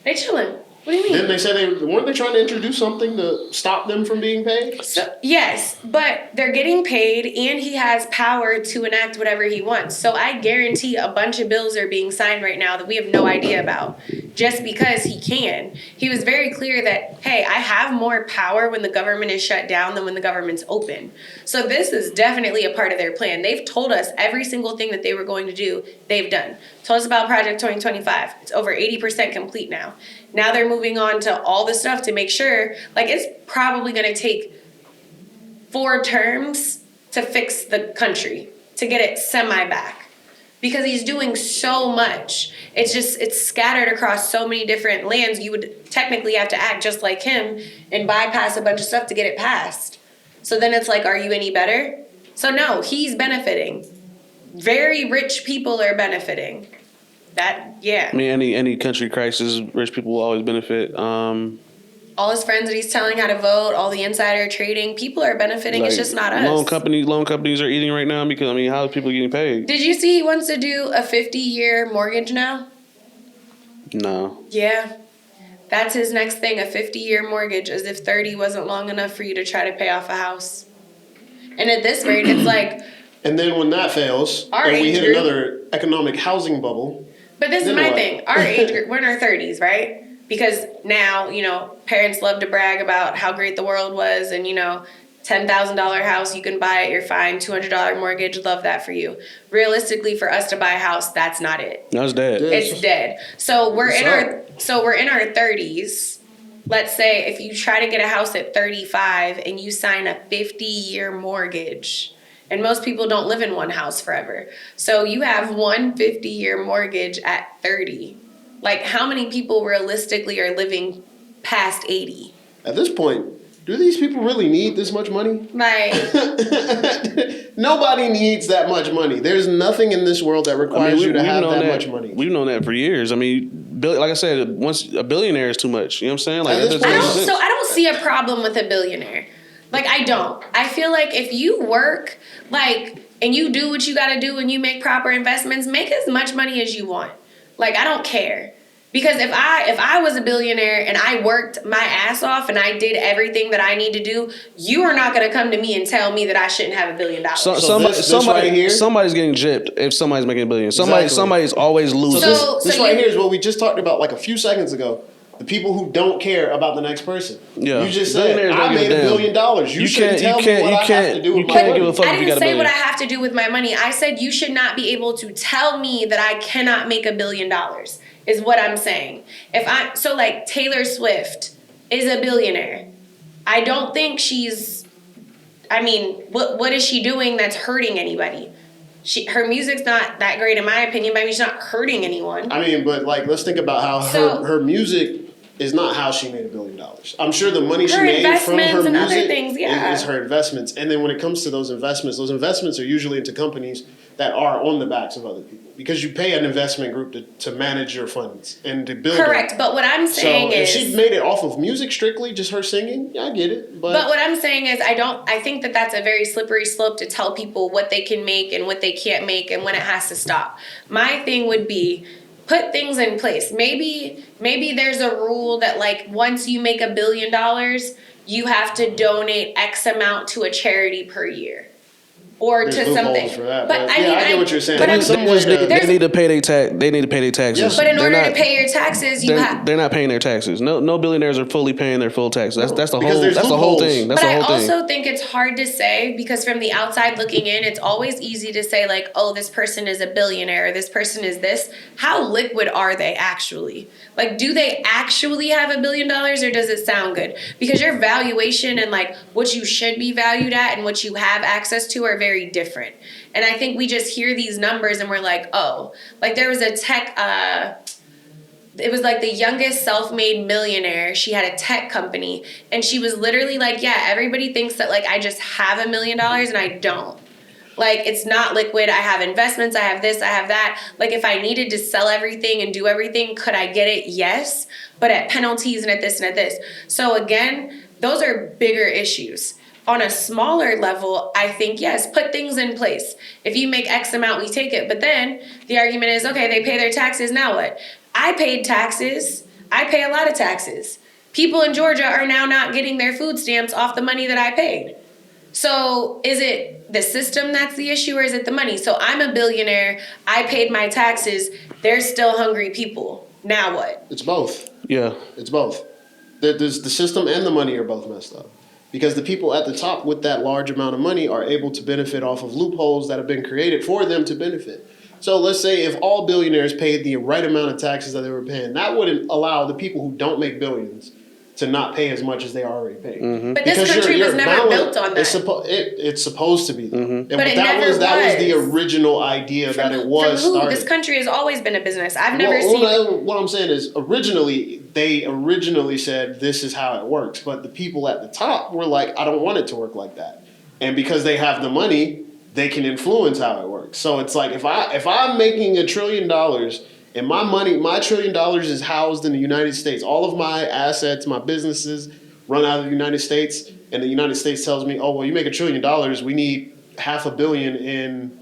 They chilling. What do you mean? Didn't they say weren't they trying to introduce something to stop them from being paid? So, yes, but they're getting paid and he has power to enact whatever he wants. So I guarantee a bunch of bills are being signed right now that we have no idea about just because he can. He was very clear that, hey, I have more power when the government is shut down than when the government's open. So this is definitely a part of their plan. They've told us every single thing that they were going to do, they've done. Told us about Project 2025. It's over 80% complete now. Now they're moving on to all the stuff to make sure, like, it's probably going to take 4 terms to fix the country, to get it semi back. Because he's doing so much. It's scattered across so many different lands. You would technically have to act just like him and bypass a bunch of stuff to get it passed. So then it's like, are you any better? So no, he's benefiting. Very rich people are benefiting. I mean, any country crisis, rich people will always benefit. All his friends that he's telling how to vote, all the insider trading, people are benefiting. It's just not us. Loan companies are eating right now because, I mean, how are people getting paid? Did you see he wants to do a 50-year mortgage now? No. Yeah. That's his next thing, a 50-year mortgage, as if 30 wasn't long enough for you to try to pay off a house. And at this rate, it's like... And then when that fails, Our and we age hit group- another economic housing bubble. But this is Then my what? thing. Our age group, we're in our 30s, right? Because now, parents love to brag about how great the world was and, $10,000 house, you can buy it, you're fine. $200 mortgage, love that for you. Realistically, for us to buy a house, that's not it. No, it's dead. Yeah. It's dead. So we're What's in our 30s. Let's say if you try to get a house at 35 and you sign a 50-year mortgage, and most people don't live in one house forever. So you have one 50-year mortgage at 30. Like, how many people realistically are living past 80? At this point, do these people really need this much money? Like, Nobody needs that much money. There's nothing in this world that requires you to have that much money. We've known that for years. I mean, like I said, once a billionaire is too much. You know what I'm saying? Like, At this that doesn't point- make sense. I don't see a problem with a billionaire. Like, I don't. I feel like if you work, like, and you do what you got to do and you make proper investments, make as much money as you want. Like, I don't care. Because if I was a billionaire and I worked my ass off and I did everything that I need to do, you are not going to come to me and tell me that I shouldn't have $1 billion. Somebody's getting gypped if somebody's making $1 billion. Somebody's always losing. So this right here is what we just talked about like a few seconds ago. The people who don't care about the next person. Yeah. You just said, I made $1 billion. You shouldn't tell me what I have to do with my money. I didn't say what I have to do with my money. I said you should not be able to tell me that I cannot make $1 billion, is what I'm saying. So like Taylor Swift is a billionaire. I don't think what is she doing that's hurting anybody? Her music's not that great in my opinion, but she's not hurting anyone. I mean, but like, let's think about how her music is not how she made $1 billion. I'm sure the money she made from her music other things, is her investments. And then when it comes to those investments are usually into companies that are on the backs of other people. Because you pay an investment group to manage your funds and to build Correct, them. But what I'm saying is... if she made it off of music strictly, just her singing, yeah, I get it. But what I'm saying is I think that that's a very slippery slope to tell people what they can make and what they can't make and when it has to stop. My thing would be... put things in place. Maybe there's a rule that like once you make $1 billion, you have to donate X amount to a charity per year. Or there's to something. For that, but I get what you're saying. They need to pay their taxes. Yeah. But in order to pay your taxes, they're not paying their taxes. No billionaires are fully paying their full taxes. That's the whole thing. But I also think it's hard to say because from the outside looking in, it's always easy to say like, oh, this person is a billionaire, or this person is this. How liquid are they actually? Like, do they actually have $1 billion, or does it sound good? Because your valuation and like what you should be valued at and what you have access to are very different. And I think we just hear these numbers and we're like, oh, like there was a tech, it was like the youngest self-made millionaire. She had a tech company and she was literally like, yeah, everybody thinks that like I just have $1 million and I don't. Like, it's not liquid. I have investments. I have this. I have that. Like, if I needed to sell everything and do everything, could I get it? Yes. But at penalties and at this and at this. So, again, those are bigger issues. On a smaller level, I think, yes, put things in place. If you make X amount, we take it. But then the argument is, okay, they pay their taxes. Now what? I paid taxes. I pay a lot of taxes. People in Georgia are now not getting their food stamps off the money that I paid. So is it the system that's the issue, or is it the money? So I'm a billionaire. I paid my taxes. There's still hungry people. Now what? It's both. Yeah. It's both. The system and the money are both messed up. Because the people at the top with that large amount of money are able to benefit off of loopholes that have been created for them to benefit. So let's say if all billionaires paid the right amount of taxes that they were paying, that wouldn't allow the people who don't make billions to not pay as much as they already pay. Mm-hmm. But this country was never built on that. It's supposed to be. Mm-hmm. But that was the original idea that it was started. This country has always been a business. I've never seen. What I'm saying is they originally said this is how it works, but the people at the top were like, I don't want it to work like that. And because they have the money, they can influence how it works. So it's like if I'm making $1 trillion and my $1 trillion is housed in the United States. All of my assets, my businesses run out of the United States, and the United States tells me, oh, well, you make $1 trillion, we need $500 million in,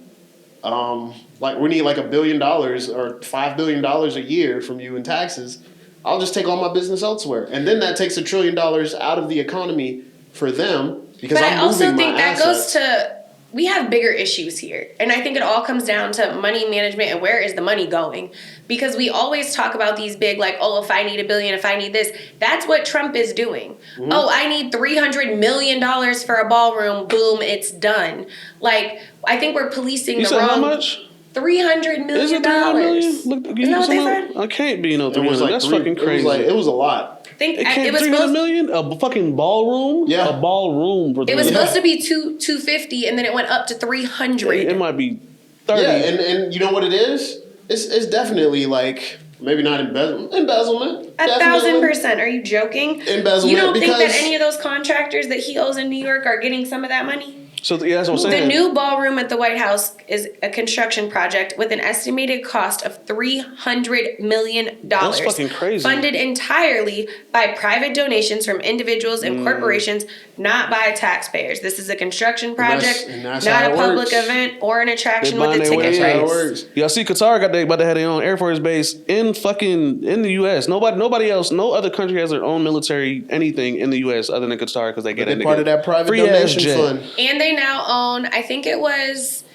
we need like $1 billion or $5 billion a year from you in taxes. I'll just take all my business elsewhere. And then that takes $1 trillion out of the economy for them because I'm moving my assets. But I also think that goes to... We have bigger issues here. And I think it all comes down to money management and where is the money going? Because we always talk about these big, like, oh, if I need $1 billion, if I need this. That's what Trump is doing. Mm-hmm. Oh, I need $300 million for a ballroom. Boom, it's done. Like, I think we're policing the wrong... You said how much? $300 million. Is it $300 million? Look, isn't that what they said? I can't be no 300. That's fucking crazy. It was a lot. It was $300 million? A fucking ballroom? Yeah. A ballroom. It was supposed to be $250, and then it went up to $300. It might be $30. Yeah, and you know what it is? It's definitely like maybe not embezzlement. 1,000%. Are you joking? Embezzlement. You don't think that any of those contractors that he owes in New York are getting some of that money? So yeah, that's what I'm saying. The new ballroom at the White House is a construction project with an estimated cost of $300 million. That's fucking crazy. Funded entirely by private donations from individuals and corporations, not by taxpayers. This is a construction project, and that's not how a it public works. event or an attraction with a They're buying ticket their way in. price. Y'all see, Qatar about to have their own Air Force base in the U.S. Nobody else, no other country has their own military anything in the U.S. other than Qatar because they get it. Part of that private free donation jet fund. And they now own, I think it was,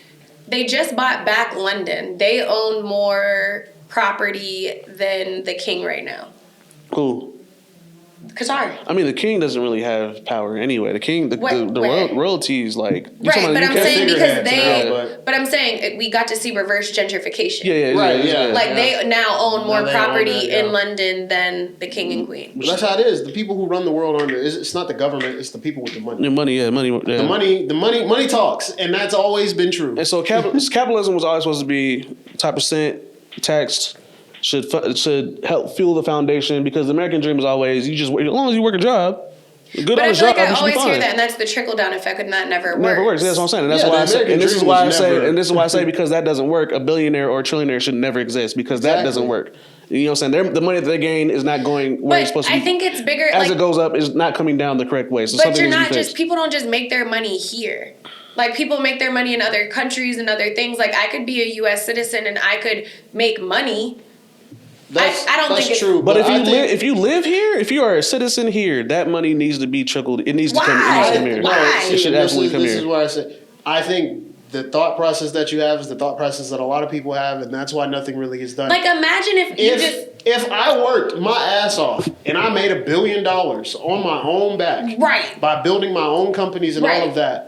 they just bought back London. They own more property than the king right now. Cool. Qatar. I mean, the king doesn't really have power anyway. The king, the royalties, like Right, but I'm saying because but I'm saying we got to see reverse gentrification. Yeah. Like they now own more they property own that, in London than the king and queen. But that's how it is. The people who run the world it's not the government. It's the people with the money. The money. Money talks, and that's always been true. And so capitalism was always supposed to be top percent taxed. Should help fuel the foundation because the American dream is always as long as you work a job, good but on I the feel job. like I always fine. hear that, and that's the trickle down effect, and that never works. Never works. That's what I'm saying. And that's Yeah, why the I say. American And this is dream why I was say. never- And this is why I say because that doesn't work. A billionaire or a trillionaire should never exist because that doesn't work. You know what I'm saying? The money that they gain is not going where it's supposed to be. I think it's bigger. As it goes up, it's not coming down the correct way. So but something you're needs to not be just fixed. people don't just make their money here. Like people make their money in other countries and other things. Like I could be a U.S. citizen and I could make money. I don't think it's true. But if you live here, if you are a citizen here, that money needs to be trickled. It needs to come. It needs to come here. Why? It should absolutely come This here. is why I say I think the thought process that you have is the thought process that a lot of people have, and that's why nothing really is done. Like imagine if I worked my ass off and I made $1 billion on my own back, right, by building my own companies and all of that.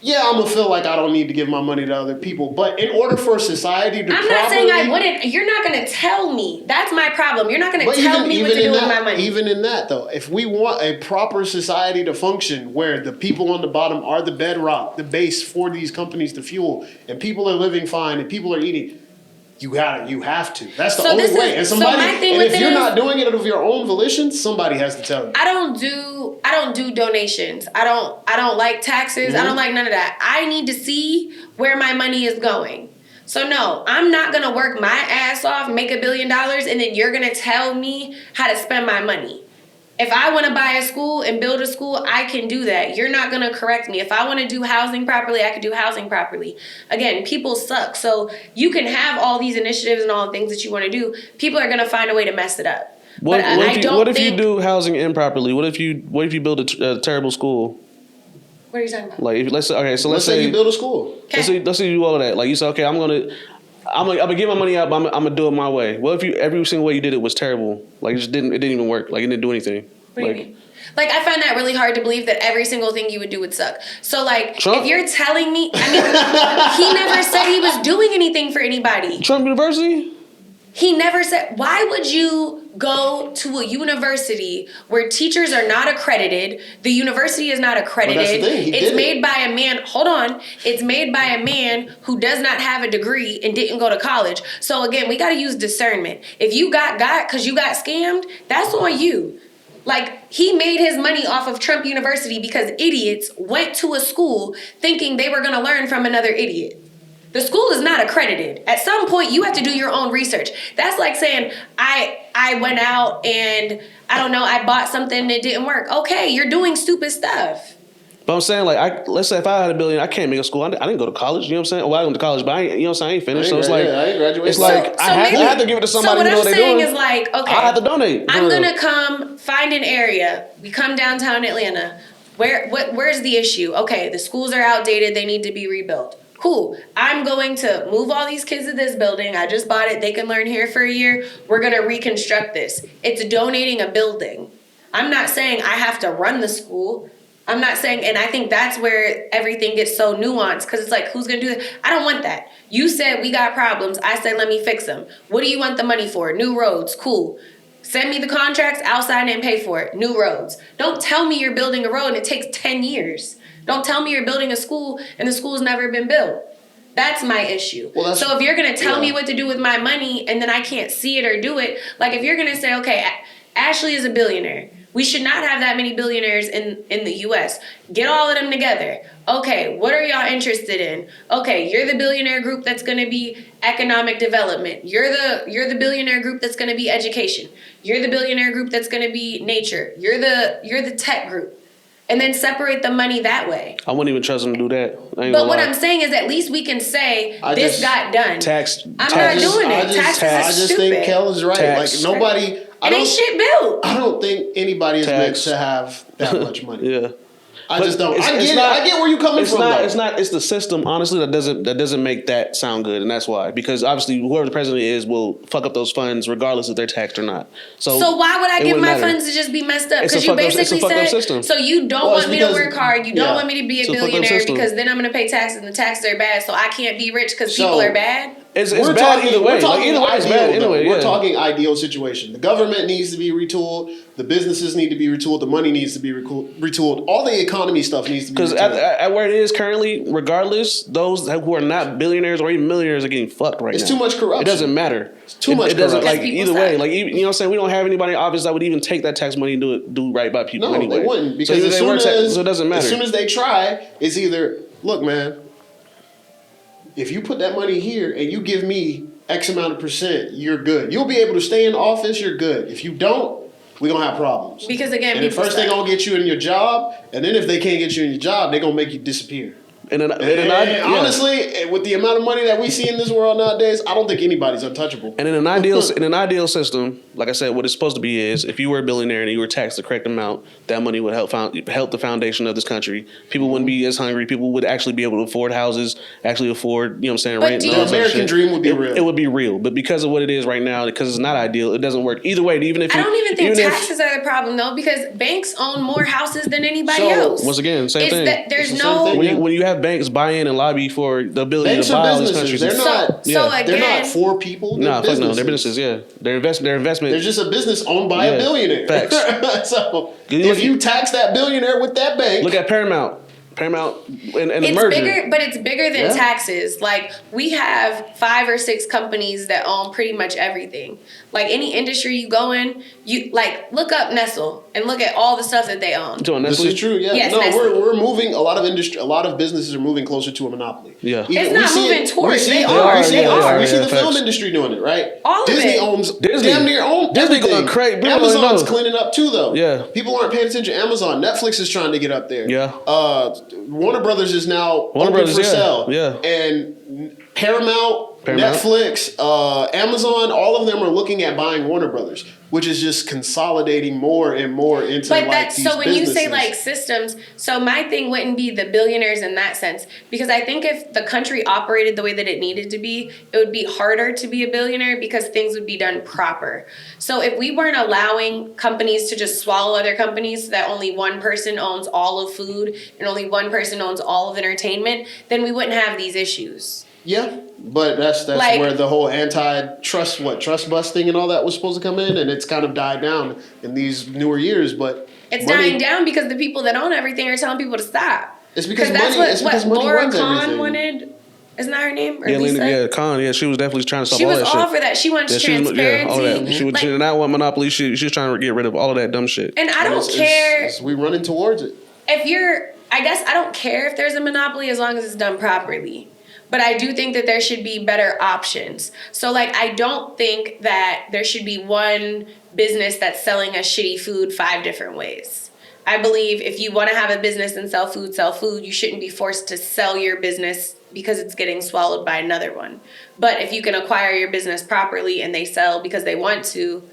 Yeah, I'm gonna feel like I don't need to give my money to other people. But in order for society to I'm not saying I wouldn't. You're not gonna tell me. That's my problem. You're not gonna tell me what to do with my money. Even in that though, if we want a proper society to function where the people on the bottom are the bedrock, the base for these companies to fuel, and people are living fine and people are eating, you have to. That's the only way. And if you're not doing it of your own volition, somebody has to tell you. I don't do donations. I don't like taxes. Mm-hmm. I don't like none of that. I need to see where my money is going. So no, I'm not gonna work my ass off, make $1 billion, and then you're gonna tell me how to spend my money. If I want to buy a school and build a school, I can do that. You're not going to correct me. If I want to do housing properly, I can do housing properly. Again, people suck. So you can have all these initiatives and all the things that you want to do. People are going to find a way to mess it up. What if you do housing improperly? What if you build a terrible school? What are you talking about? Like let's say you build a school. Okay. Let's say you do all of that. Like you say, okay, I'm gonna give my money out, but I'm gonna do it my way. What if every single way you did it was terrible? Like it didn't even work. Like it didn't do anything. What do you mean? Like I find that really hard to believe that every single thing you would do would suck. So like Trump? if you're telling me, I mean, he never said he was doing anything for anybody. Trump University? He never said, why would you go to a university where teachers are not accredited? The university is not accredited. Well, that's the thing. It's made by a man, hold on. It's made by a man who does not have a degree and didn't go to college. So again, we got to use discernment. If you got because you got scammed, that's on you. Like, he made his money off of Trump University because idiots went to a school thinking they were going to learn from another idiot. The school is not accredited. At some point, you have to do your own research. That's like saying, I went out and, I don't know, I bought something that didn't work. Okay, you're doing stupid stuff. But I'm saying, like, let's say if I had $1 billion, I can't make a school. I didn't go to college. You know what I'm saying? Well, I went to college, but I ain't finished. So it's like, I ain't graduated. It's like I have to give it to somebody who knows what they're doing. So what I'm saying is like, okay, I have to donate. I'm gonna come find an area. We come downtown Atlanta. Where's the issue? Okay, the schools are outdated. They need to be rebuilt. Cool. I'm going to move all these kids to this building. I just bought it. They can learn here for a year. We're going to reconstruct this. It's donating a building. I'm not saying I have to run the school. I'm not saying, and I think that's where everything gets so nuanced because it's like, who's going to do this? I don't want that. You said we got problems. I said, let me fix them. What do you want the money for? New roads. Cool. Send me the contracts. I'll sign it and pay for it. New roads. Don't tell me you're building a road and it takes 10 years. Don't tell me you're building a school and the school's never been built. That's my issue. So if you're going to tell me what to do with my money and then I can't see it or do it, like if you're going to say, okay, Ashley is a billionaire. We should not have that many billionaires in the US. Get all of them together. Okay, what are y'all interested in? Okay, you're the billionaire group that's going to be economic development. You're the billionaire group that's going to be education. You're the billionaire group that's going to be nature. You're the tech group. And then separate the money that way. I wouldn't even trust them to do that. But what I'm saying is at least we can say this got done. I'm not doing it. Taxes I just think Kell is right. Tax. Like nobody. It ain't shit built. I don't think anybody is meant to have that much money. Yeah. I just don't. I get where you're coming from. It's the system, honestly, that doesn't make that sound good, and that's why. Because obviously, whoever the president is will fuck up those funds, regardless if they're taxed or not. So why would I give my funds to just be messed up? Because you basically said, so you don't want me to work hard, you don't want me to be a billionaire because then I'm going to pay taxes and the taxes are bad, so I can't be rich because people are bad. It's bad either way. Either way, it's bad anyway. We're talking ideal situation. The government needs to be retooled. The businesses need to be retooled. The money needs to be retooled. All the economy stuff needs to be retooled. Because at where it is currently, regardless, those who are not billionaires or even millionaires are getting fucked right now. It's too much corruption. It doesn't matter. It's too much corruption. It doesn't, like, either way. Like, you know what I'm saying? We don't have anybody in office that would even take that tax money and do right by people anyway. No, they wouldn't. Because so it doesn't matter. As soon as they try, it's either, look, man, if you put that money here and you give me X amount of percent, you're good. You'll be able to stay in office, you're good. If you don't, we're going to have problems. Because again, and first they're going to get you in your job, and then if they can't get you in your job, they're going to make you disappear. And honestly, with the amount of money that we see in this world nowadays, I don't think anybody's untouchable. And in an ideal system, like I said, what it's supposed to be is if you were a billionaire and you were taxed the correct amount, that money would help the foundation of this country. People wouldn't be as hungry. People would actually be able to afford houses, actually afford, rent. The American dream would be real. It would be real. But because of what it is right now, because it's not ideal, it doesn't work. Either way, I don't even think taxes are the problem, though, because banks own more houses than anybody else. Once again, same thing. There's when you have banks buy in and lobby for the ability to buy all these countries. They're not for people. They're businesses. They're businesses. Yeah, they're investment. They're just a business owned by a billionaire. Facts. So if you tax that billionaire with that bank, look at Paramount and the merger. But it's bigger than taxes. Like, we have 5 or 6 companies that own pretty much everything. Like, any industry you go in, you look up Nestle and look at all the stuff that they own. This is true. Yeah. Yes, we're moving. A lot of businesses are moving closer to a monopoly. Yeah. It's not moving towards. They are. We see the film industry doing it, right? All Disney of it. owns damn near owns everything. Going crazy. Amazon's cleaning up too, though. Yeah. People aren't paying attention to Amazon. Netflix is trying to get up there. Yeah. Warner Brothers is now open for sale. Yeah. And Paramount, Netflix, Amazon, all of them are looking at buying Warner Brothers, which is just consolidating more and more into these so when businesses. you say systems, so my thing wouldn't be the billionaires in that sense, because I think if the country operated the way that it needed to be, it would be harder to be a billionaire because things would be done proper. So if we weren't allowing companies to just swallow other companies so that only one person owns all of food and only one person owns all of entertainment, then we wouldn't have these issues. Yeah, but that's where the whole trust busting and all that was supposed to come in, and it's kind of died down in these newer years. But it's dying down because the people that own everything are telling people to stop. It's because that's money. what Laura Khan everything. wanted. Isn't that her name? Or Lisa? Khan. Yeah, she was definitely trying to stop all that shit. She was all for that. She wants transparency. All that. She did not want monopoly. She was trying to get rid of all of that dumb shit. And I don't care. We're running towards it. I guess I don't care if there's a monopoly as long as it's done properly. But I do think that there should be better options. So, I don't think that there should be one business that's selling us shitty food 5 different ways. I believe if you want to have a business and sell food. You shouldn't be forced to sell your business because it's getting swallowed by another one. But if you can acquire your business properly and they sell because they want to,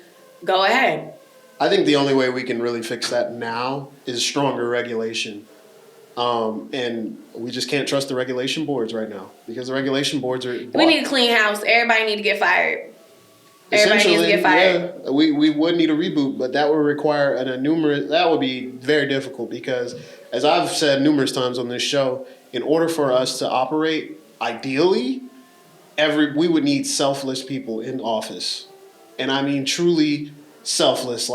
go ahead. I think the only way we can really fix that now is stronger regulation. And we just can't trust the regulation boards right now because the regulation boards are blocked. We need a clean house. Everybody need to get fired. Everybody needs to get fired. Yeah, we would need a reboot, but that would require that would be very difficult because, as I've said numerous times on this show, in order for us to operate ideally, we would need selfless people in office. And I mean truly selfless,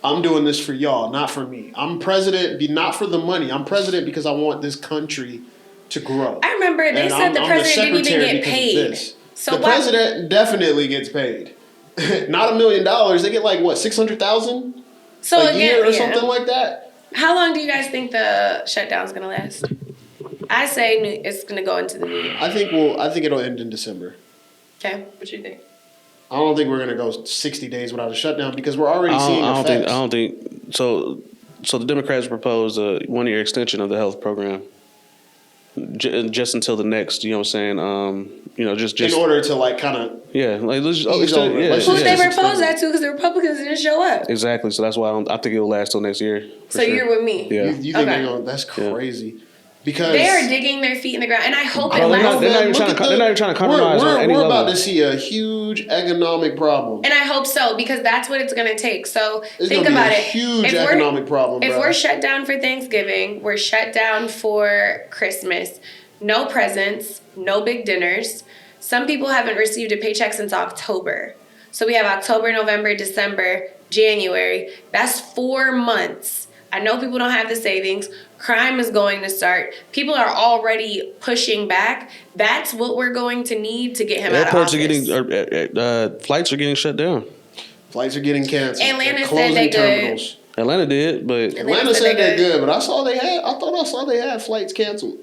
I'm doing this for y'all, not for me. I'm president, not for the money. I'm president because I want this country to grow. I remember they said the president didn't even get paid. So the president definitely gets paid. Not $1 million. They get $600,000? So a again, year or something like that. How long do you guys think the shutdown's gonna last? I say it's gonna go into the new year. I think it'll end in December. Okay, what you think? I don't think we're gonna go 60 days without a shutdown because we're already seeing effects. I don't think so. So the Democrats proposed a 1-year extension of the health program, just until the next. You know what I'm saying? Just in order to like kind of let's just ease over it. Who they proposed that to? Because the Republicans didn't show up. Exactly. So that's why I think it will last till next year. So you're with me. Yeah. You think they're going? That's crazy. Yeah. Because they are digging their feet in the ground, and I hope it lasts. They're not even trying to compromise on any level. We're about to see a huge economic problem, and I hope so because that's what it's going to take. So think about it. Huge economic problem. If we're shut down for Thanksgiving, we're shut down for Christmas. No presents, no big dinners. Some people haven't received a paycheck since October. So we have October, November, December, January. That's 4 months. I know people don't have the savings. Crime is going to start. People are already pushing back. That's what we're going to need to get him out of office. Flights are getting shut down. Flights are getting canceled. Atlanta said they good. Atlanta did, but Atlanta said they're good. But I thought I saw they had flights canceled.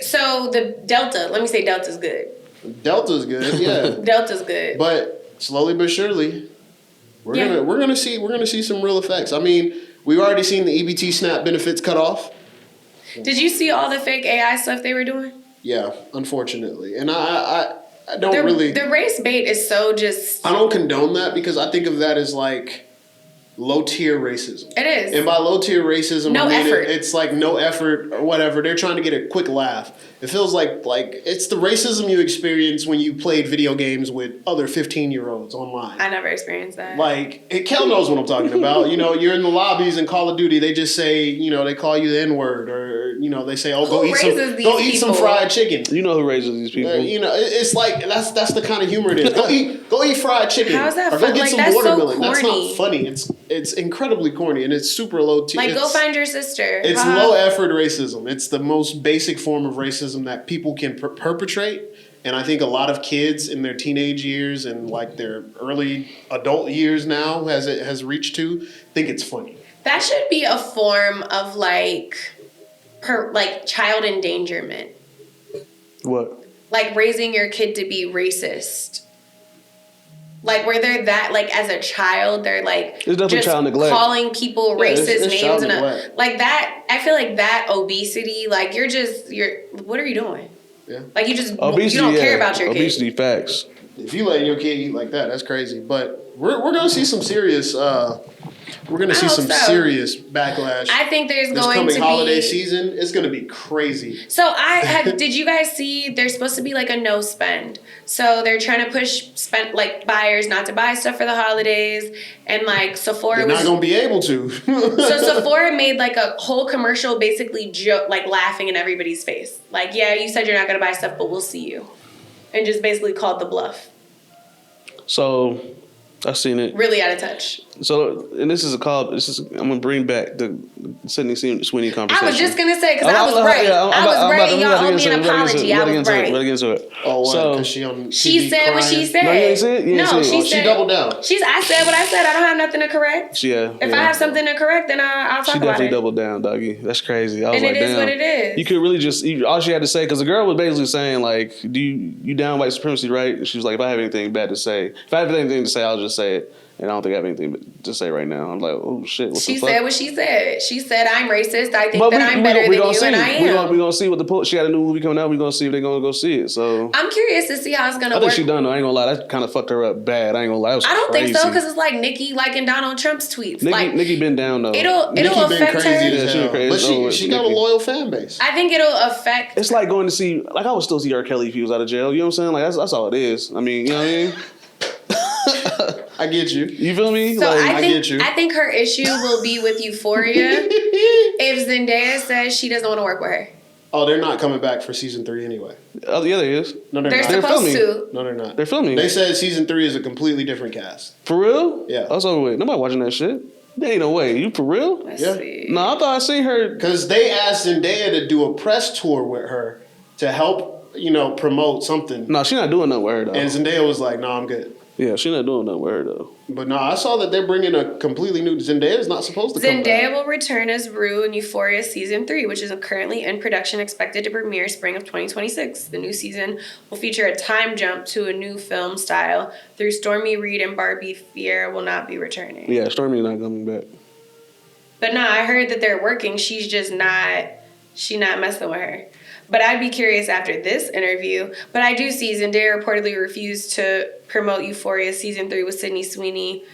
So the Delta. Let me say Delta's good. Delta's good. Yeah. Delta's good. But slowly but surely, we're gonna see some real effects. I mean, we've already seen the EBT SNAP benefits cut off. Did you see all the fake AI stuff they were doing? Yeah, unfortunately. And I don't really... The race bait is so just... I don't condone that because I think of that as like low-tier racism. It is. And by low-tier racism, I mean effort. It's like no effort or whatever. They're trying to get a quick laugh. It feels like it's the racism you experience when you played video games with other 15-year-olds online. I never experienced that. Kell knows what I'm talking about. You're in the lobbies in Call of Duty. They just say, they call you the N-word or, they say, oh, go eat some fried chicken. You know who raises these people. It's like, that's the kind of humor it is. Go eat fried chicken. How's that funny? Or go get some watermelon. So that's not funny. It's incredibly corny and it's super low tier. Go find your sister. It's low effort racism. It's the most basic form of racism that people can perpetrate. And I think a lot of kids in their teenage years and their early adult years now, as it has reached to, think it's funny. That should be a form of child endangerment. What? Raising your kid to be racist. Where they're that, as a child, they're it's definitely just child neglect. Calling people racist names and that. I feel like that obesity, what are you doing? Yeah. You just obesity, you don't care about your kid. Obesity facts. If you let your kid eat like that, that's crazy. But we're gonna see some serious serious backlash. I think there's going to be this coming holiday season. It's going to be crazy. So did you guys see? There's supposed to be a no spend. So they're trying to push buyers not to buy stuff for the holidays, and Sephora. They're not going to be able to. So Sephora made a whole commercial, basically laughing in everybody's face. Yeah, you said you're not going to buy stuff, but we'll see you, and just basically called the bluff. So. I've seen it. Really out of touch. So, and I'm going to bring back the Sydney Sweeney conversation. I was just going to say, because I was right. I was right. Y'all owe me an apology. I was right. Let get into it. Oh, what? Because she on TV She said crying? what she said. No, you didn't see it? No, she said. She doubled down. I said what I said. I don't have nothing to correct. Yeah. If I have something to correct, then I'll talk about it. She definitely doubled down, doggy. That's crazy. I was and it is what it is. You could really just, all she had to say, because the girl was basically saying, do you down white supremacy, right? And she was like, if I have anything bad to say, if I have anything to say, I'll just say it. And I don't think I have anything to say right now. I'm like, oh shit. She said what she said. She said, I'm racist. I think I'm better than you, and I am. We're going to see what she got a new movie coming out. We're going to see if they're going to go see it. So I'm curious to see how it's going to work. I think she done, though. I ain't going to lie. That kind of fucked her up bad. I ain't going to lie. I don't think so, because it's like Nikki liking Donald Trump's tweets. Nikki been down, though. It'll affect her. Yeah, but she got a loyal fan base. I think it'll affect. It's like going to see, I would still see R. Kelly if he was out of jail. You know what I'm saying? That's all it is. I mean, you know what I mean? I get you. You feel me? So I get you. I think her issue will be with Euphoria if Zendaya says she doesn't want to work with her. Oh, they're not coming back for season 3 anyway. Oh, yeah, there is. No, they're not. They're supposed to. No, they're not. They're filming. They said season 3 is a completely different cast. For real? Yeah. That's over with. Nobody watching that shit. There ain't no way. You for real? Let's see. No, I thought I seen her. Because they asked Zendaya to do a press tour with her to help, promote something. No, she not doing nothing with her, though. And Zendaya was like, no, I'm good. Yeah, she's not doing nothing with her though. But no, I saw that they're bringing a completely new. Zendaya is not supposed to come back. Zendaya will return as Rue in Euphoria season 3, which is currently in production, expected to premiere spring of 2026. The new season will feature a time jump to a new film style. Through Stormy Reed and Barbie, Fiera will not be returning. Yeah, Stormy's not coming back. But no, I heard that they're working. She's just not. She's not messing with her. But I'd be curious after this interview. But I do see Zendaya reportedly refused to promote Euphoria season 3 with Sydney Sweeney.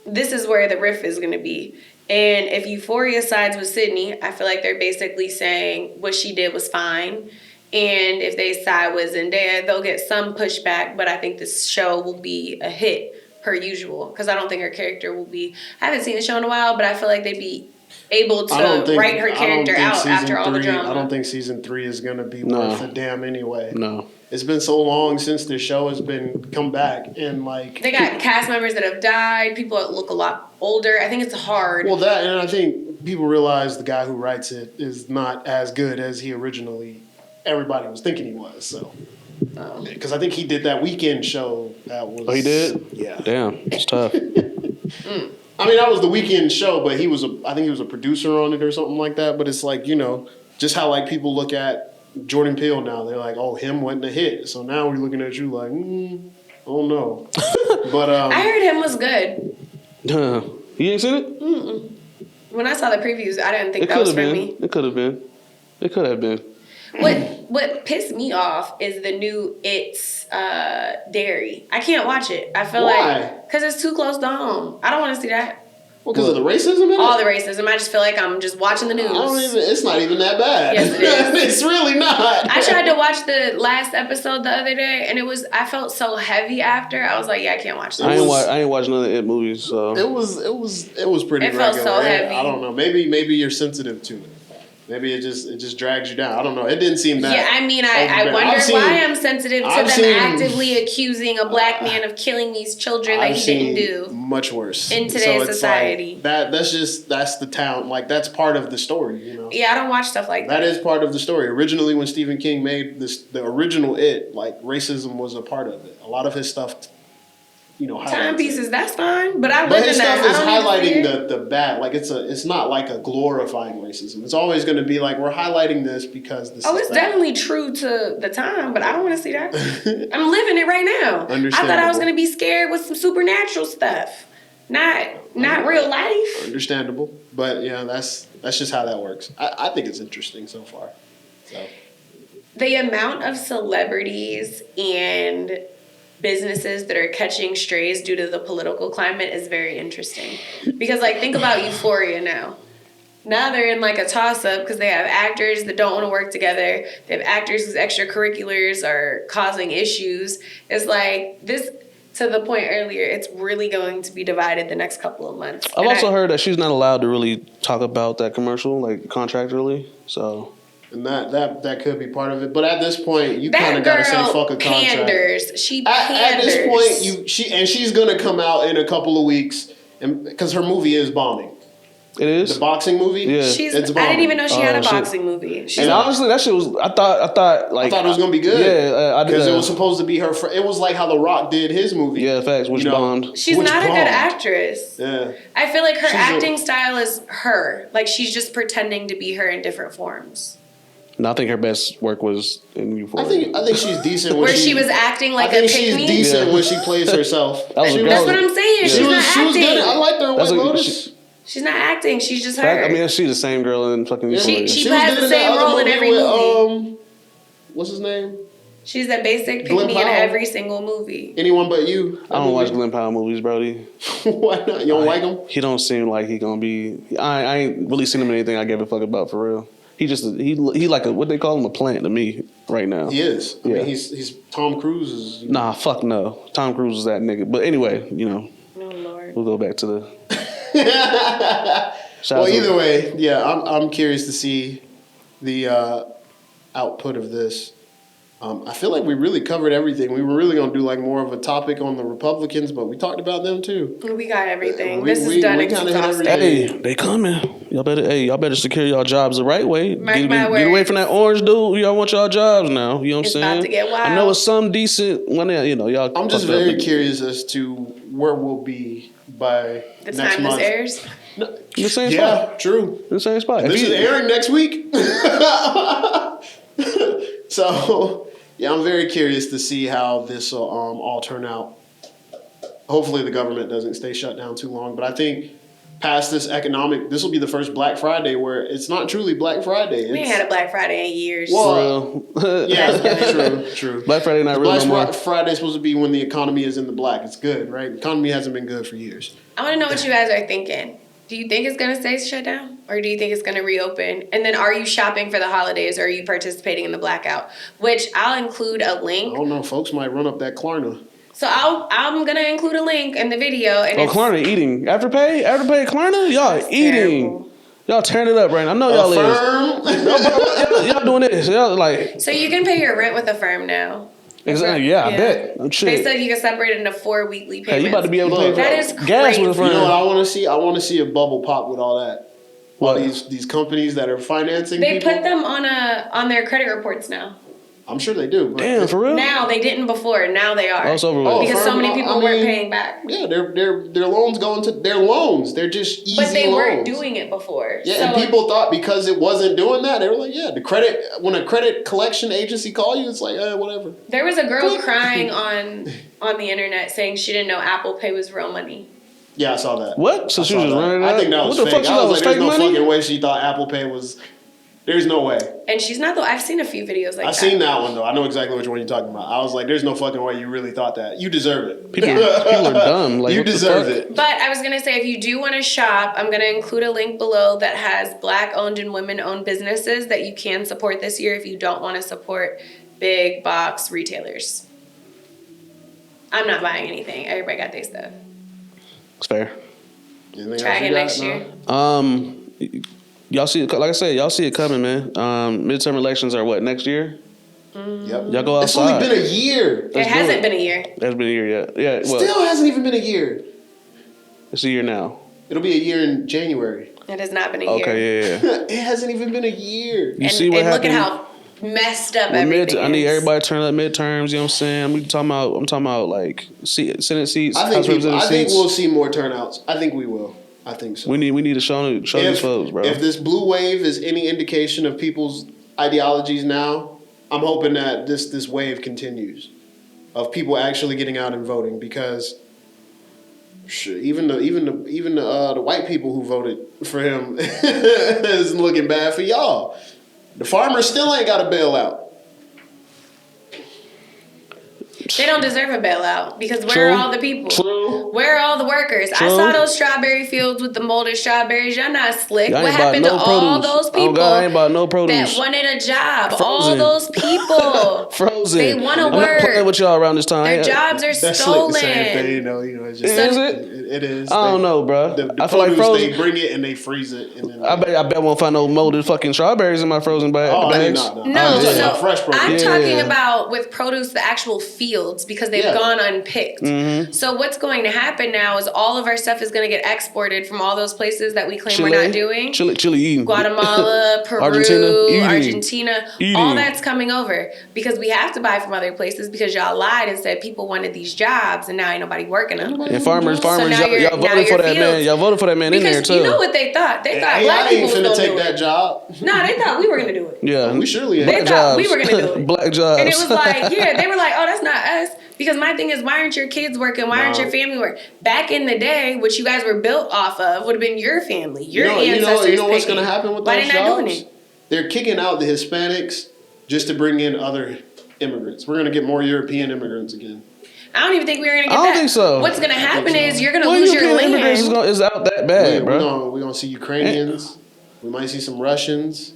This is where the riff is going to be. And if Euphoria sides with Sydney, I feel like they're basically saying what she did was fine. And if they side with Zendaya, they'll get some pushback. But I think this show will be a hit per usual. Because I don't think her character will be... I haven't seen the show in a while, but I feel like they'd be able to write her character out after all the drama. I don't think season 3 is going to be worth a damn anyway. No. It's been so long since the show has been come back, and like they got cast members that have died, people that look a lot older. I think it's hard. Well, that, and I think people realize the guy who writes it is not as good as he originally everybody was thinking he was. So, because I think he did that weekend show that was. Oh, he did? Yeah. Damn, it's tough. I mean, that was the weekend show, but I think he was a producer on it or something like that. But it's like, you know, just how like people look at Jordan Peele now. They're like, oh, him wasn't a hit. So now we're looking at you like, I don't know. But I heard him was good. You ain't seen it? Mm-mm. When I saw the previews, I didn't think that was for me. It could have been. It could have been. What pissed me off is the new It's Dairy. I can't watch it. I feel like because it's too close to home. I don't want to see that. Well, because of the racism in it? All the racism. I just feel like I'm just watching the news. It's not even that bad. Yes, it is. It's really not. I tried to watch the last episode the other day, and I felt so heavy after. I was like, yeah, I can't watch this. I ain't watched none of the It movies, so. It was pretty It felt so heavy. I don't know. Maybe you're sensitive to it. Maybe it just drags you down. I don't know. It didn't seem that. Yeah, I mean, I wonder why I'm sensitive to them actively accusing a black man of killing these children that he didn't do. Much worse in today's society. Like, that's the town. Like that's part of the story, you know. Yeah, I don't watch stuff like that. That is part of the story. Originally, when Stephen King made the original It, like racism was a part of it. A lot of his stuff. You know, timepieces, that's fine, but I but live his in that. stuff is highlighting the bad. Like it's not like a glorifying racism. It's always going to be like we're highlighting this because this. It's definitely true to the time, but I don't want to see that. I'm living it right now. I thought I was going to be scared with some supernatural stuff, not real life. Understandable, but yeah, that's just how that works. I think it's interesting so far. So the amount of celebrities and businesses that are catching strays due to the political climate is very interesting. Because, like, think about Euphoria now. Now they're in, like, a toss-up because they have actors that don't want to work together. They have actors whose extracurriculars are causing issues. It's like, this, to the point earlier, it's really going to be divided the next couple of months. I've also heard that she's not allowed to really talk about that commercial, like, contractually, so... And that could be part of it, but at this point, you kind of got to say fuck a contract. Panders. She panders. At this point, she's gonna come out in a couple of weeks, and because her movie is bombing. It is the boxing movie. Yeah, it's bombing. I didn't even know she had a boxing movie. And honestly, that shit was. I thought it was gonna be good. Yeah, because it was supposed to be her. It was like how The Rock did his movie. Yeah, facts. Which bombed. She's not a good actress. Yeah, I feel like her acting style is her. Like she's just pretending to be her in different forms. No, I think her best work was in Euphoria. I think she's decent. Where she was acting like a she's pick-me? decent when she plays herself. That's what I'm saying. Yeah. She's not acting. She was good. I liked her in White Lotus. She's not acting. She's just her. I mean, she's the same girl in fucking Euphoria. She has the same role in every movie. What's his name? She's that basic pick-me in every single movie. Anyone But You. I don't watch Glenn Powell movies, Brody. Why not? You don't like him? He don't seem like he gonna be. I ain't really seen him in anything I gave a fuck about for real. He like what they call him, a plant to me right now. He is. I mean, he's Tom Cruise is. Nah, fuck no. Tom Cruise is that nigga. But anyway, you know. Oh Lord. We'll go back to the. Well, either way, yeah, I'm curious to see the output of this. I feel like we really covered everything. We were really gonna do like more of a topic on the Republicans, but we talked about them too. We got everything. This is done. We kind of hit everything. Hey, they coming. Y'all better secure y'all jobs the right way. Get away words. from that orange dude. Y'all want y'all jobs now. You know what I'm saying? It's about to get wild. I know it's some decent when y'all. I'm just very curious as to where we'll be by the next time month. This airs. No, the same spot. Yeah, true. The same spot. This is airing next week. So, yeah, I'm very curious to see how this will all turn out. Hopefully the government doesn't stay shut down too long. But I think past this will be the first Black Friday where it's not truly Black Friday. We ain't had a Black Friday in years. Well, yeah, true. Black Friday not real no more. Black Friday is supposed to be when the economy is in the black. It's good, right? The economy hasn't been good for years. I want to know what you guys are thinking. Do you think it's going to stay shut down? Or do you think it's going to reopen? And then are you shopping for the holidays or are you participating in the blackout? Which I'll include a link. I don't know. Folks might run up that Klarna. So I'm going to include a link in the video. And Klarna eating. Afterpay Klarna? Y'all eating. Terrible. Y'all tearing it up right now. I know y'all is. Y'all doing this. Y'all like. So you can pay your rent with Affirm now. Exactly. Yeah, I bet. They said you can separate it into 4 weekly payments. Hey, you about to be able to pay that is gas crazy. with Affirm. You know what I want to see? I want to see a bubble pop with all that. What? All these companies that are financing They people. put them on their credit reports now. I'm sure they do. But damn, for real? Now they didn't before. Now they are. Over with. Because so many people weren't paying back. Yeah, their loans go into their loans. They're just easy loans. But they weren't doing it before. Yeah, and people thought because it wasn't doing that, they were like, yeah, when a credit collection agency call you, it's like, whatever. There was a girl crying on the internet saying she didn't know Apple Pay was real money. Yeah, I saw that. What? So she was just running it out? I think that was fake. I was like, there's no fucking way she thought Apple Pay was... There's no way. And she's not though. I've seen a few videos like that. I've seen that one though. I know exactly which one you're talking about. I was like, there's no fucking way you really thought that. You deserve it. People are dumb. Like, you deserve it. But I was going to say, if you do want to shop, I'm going to include a link below that has Black owned and women owned businesses that you can support this year if you don't want to support big box retailers. I'm not buying anything. Everybody got their stuff. It's fair. Try again next year. Y'all see it, like I said, y'all see it coming, man. Midterm elections are what, next year? Yep. Y'all go outside. It's only been a year. It hasn't been a year. It hasn't been a year yet. Yeah. Well, still hasn't even been a year. It's a year now. It'll be a year in January. It has not been a year. Okay, yeah. It hasn't even been a year. You see what happened? Look at how messed up everything is. I need everybody to turn up midterms, you know what I'm saying? I'm talking about like Senate seats, House Representative seats. I think we'll see more turnouts. I think we will. I think so. We need to show these folks, bro. If this blue wave is any indication of people's ideologies now, I'm hoping that this wave continues of people actually getting out and voting, because even the white people who voted for him is looking bad for y'all. The farmers still ain't got a bailout. They don't deserve a bailout because where are all the people? True. Where are all the workers? True. I saw those strawberry fields with the molded strawberries. Y'all not slick. Y'all what happened to all those people ain't about no produce. that wanted a job? Frozen. All those people. Frozen. They want to I'm work. not playing with y'all around this time. Their jobs are That's stolen. the same thing, it's just, Is it? It is. I don't know, bro. The I feel like frozen. They bring it and they freeze it. And then I bet I won't find no molded fucking strawberries in my frozen bags. No, so fresh produce. I'm talking about with produce, the actual fields, because they've gone unpicked. Mm-hmm. So what's going to happen now is all of our stuff is going to get exported from all those places that we claim we're not doing. Chile eating. Guatemala, Peru, Argentina. Eating. All that's coming over because we have to buy from other places because y'all lied and said people wanted these jobs and now ain't nobody working them. And farmers, So now y'all voted for that man. Y'all voted for that man in there too. You know what they thought? They thought black people was going going to take that job. No, they thought we were going to do it. Yeah, we surely ain't. They thought we were going to do it. Black jobs. And it was like, they were like, oh, that's not us. Because my thing is, why aren't your kids working? Why aren't your family working? Back in the day, what you guys were built off of would have been your family, your ancestors. You know what's going to happen with those jobs? Why they not doing it? They're kicking out the Hispanics just to bring in other immigrants. We're going to get more European immigrants again. I don't even think we're going to get that. I don't think so. What's going to happen is you're going to lose your land. Immigrants is out that bad, bro. We're going to see Ukrainians. We might see some Russians.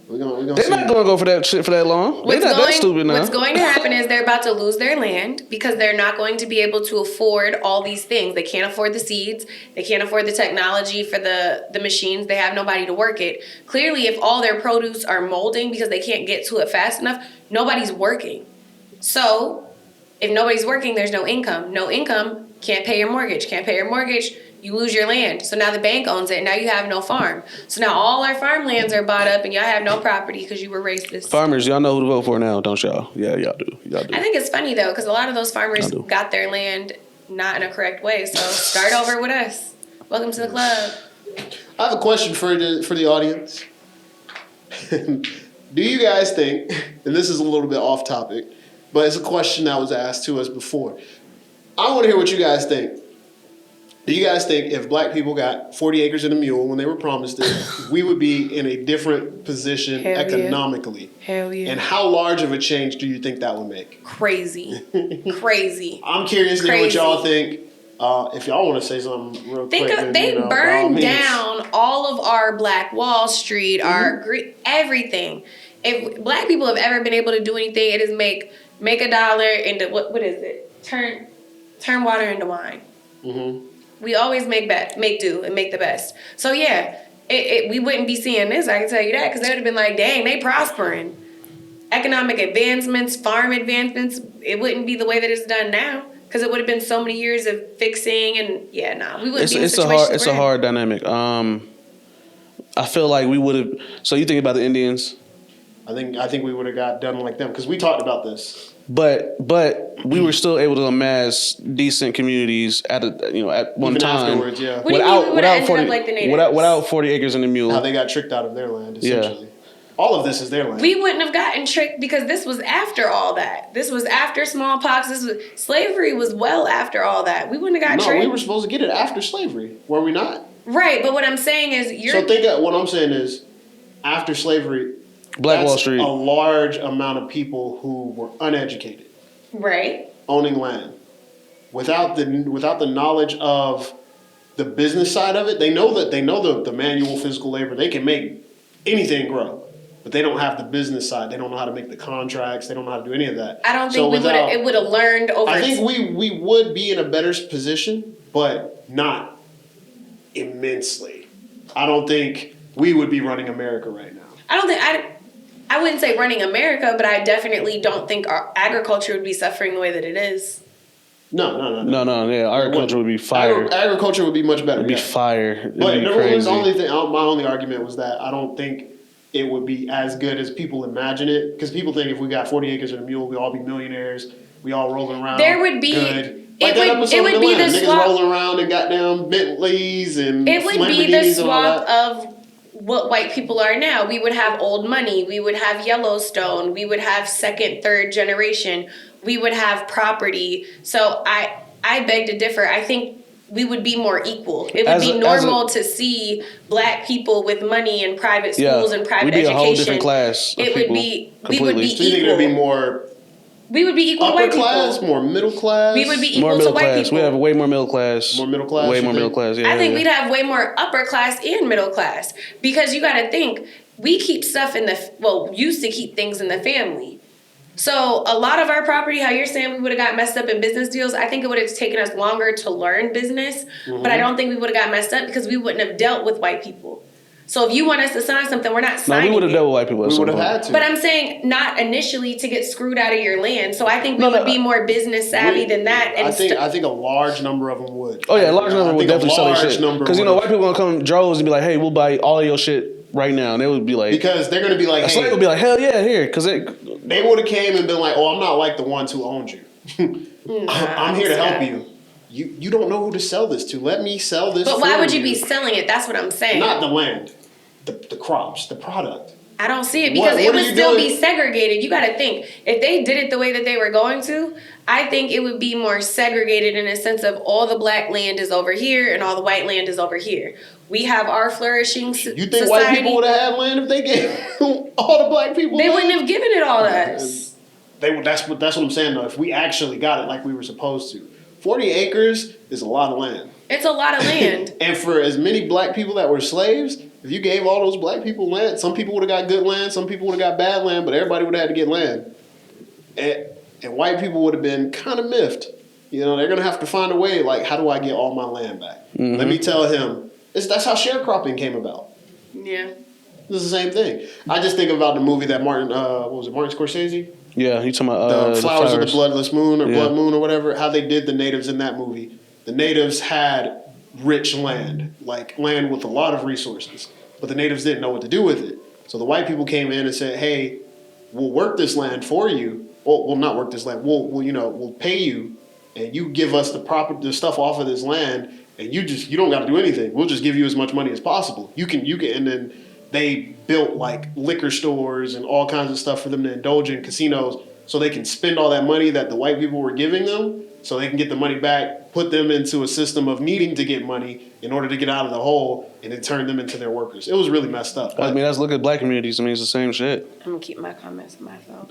They're not going to go for that shit for that long. They're not that stupid now. What's going to happen is they're about to lose their land because they're not going to be able to afford all these things. They can't afford the seeds. They can't afford the technology for the machines. They have nobody to work it. Clearly, if all their produce are molding because they can't get to it fast enough, nobody's working. So if nobody's working, there's no income. No income, can't pay your mortgage. Can't pay your mortgage, you lose your land. So now the bank owns it, and now you have no farm. So now all our farmlands are bought up, and y'all have no property because you were racist. Farmers, y'all know who to vote for now, don't y'all? Yeah, y'all do. Y'all do. I think it's funny though, because a lot of those farmers got their land not in a correct way. So start over with us. Welcome to the club. I have a question for the audience. Do you guys think, and this is a little bit off topic, but it's a question that was asked to us before. I want to hear what you guys think. Do you guys think if black people got 40 acres and a mule when they were promised it, we would be in a different position economically? Hell yeah. And how large of a change do you think that would make? Crazy. Crazy. I'm curious to hear what y'all think. If y'all want to say something real quick. They burned down all of our Black Wall Street, our everything. If black people have ever been able to do anything, it is make $1 into, what is it? Turn water into wine. Mm-hmm. We always make do and make the best. So yeah, we wouldn't be seeing this, I can tell you that, because they would have been like, dang, they prospering. Economic advancements, farm advancements, it wouldn't be the way that it's done now. Because it would have been so many years of fixing and we wouldn't be in the situation. It's a hard dynamic. I feel like we would have. So you think about the Indians? I think we would have got done like them because we talked about this. But we were still able to amass decent communities at one even time. Afterwards, yeah. Without 40 acres and a mule. How they got tricked out of their land, essentially. Yeah. All of this is their land. We wouldn't have gotten tricked because this was after all that. This was after smallpox. Slavery was well after all that. We wouldn't have got tricked. No, we were supposed to get it after slavery. Were we not? Right, but what I'm saying is what I'm saying is after slavery, Black Wall Street, a large amount of people who were uneducated. Right. Owning land. Without the knowledge of the business side of it, they know the manual physical labor, they can make anything grow. But they don't have the business side. They don't know how to make the contracts. They don't know how to do any of that. I don't think it would have learned over. I think we would be in a better position, but not immensely. I don't think we would be running America right now. I wouldn't say running America, but I definitely don't think our agriculture would be suffering the way that it is. No. Yeah, agriculture would be fire. Agriculture would be much better. It'd be fire. But my only argument was that I don't think it would be as good as people imagine it. Because people think if we got 40 acres and a mule, we'd all be millionaires. We all rolling around. There would be. Good. Like it would be the swap. Niggas rolling around in goddamn Bentleys and it would be the swap of what white people are now. We would have old money. We would have Yellowstone. We would have second, third generation. We would have property. So I beg to differ. I think we would be more equal. It would be normal to see black people with money and private schools and private education. We'd be a whole different class. We would be So you think there'd be more? We would be equal to white people. Upper class, more middle class. We would be equal to white people. We have way more middle class. More middle class. Way more middle class. Yeah. I think we'd have way more upper class and middle class because you got to think we keep stuff used to keep things in the family. So a lot of our property, how you're saying we would have got messed up in business deals, I think it would have taken us longer to learn business, but I don't think we would have got messed up because we wouldn't have dealt with white people. So if you want us to sign something, we're not signing it. No, we would have dealt with white people. We would have had to. But I'm saying not initially to get screwed out of your land. So I think we would be more business savvy than that. And I think a large number of them would. Oh yeah, a large number would definitely sell their shit. Because white people gonna come droves and be like, "Hey, we'll buy all of your shit right now," and they would be like, because they're gonna be like, a slave would be like, "Hell yeah, here," because they would have came and been like, "Oh, I'm not like the ones who owned you. I'm here to help you. You don't know who to sell this to. Let me sell this." But why would you be selling it? That's what I'm saying. Not the land. The crops, the product. I don't see it because it would still be segregated. You got to think, if they did it the way that they were going to, I think it would be more segregated in a sense of all the black land is over here and all the white land is over here. We have our flourishing society. You think white people would have had land if they gave all the black people They land? wouldn't have given it all to us. That's what I'm saying though. If we actually got it like we were supposed to. 40 acres is a lot of land. It's a lot of land. And for as many black people that were slaves, if you gave all those black people land, some people would have got good land, some people would have got bad land, but everybody would have had to get land. And white people would have been kind of miffed. You know, they're going to have to find a way, like, how do I get all my land back? Mm-hmm. Let me tell him. That's how sharecropping came about. Yeah. It's the same thing. I just think about the movie that Martin Scorsese? Yeah, you talking about the Flowers of the Bloodless Moon or Blood Moon or whatever, how they did the natives in that movie. The natives had rich land, like land with a lot of resources. But the natives didn't know what to do with it. So the white people came in and said, hey, we'll work this land for you. Well, we'll not work this land. We'll pay you, and you give us the stuff off of this land, and you don't got to do anything. We'll just give you as much money as possible. You can, and then they built like liquor stores and all kinds of stuff for them to indulge in, casinos, so they can spend all that money that the white people were giving them, so they can get the money back, put them into a system of needing to get money in order to get out of the hole, and then turn them into their workers. It was really messed up. I mean, let's look at black communities. I mean, it's the same shit. I'm gonna keep my comments to myself.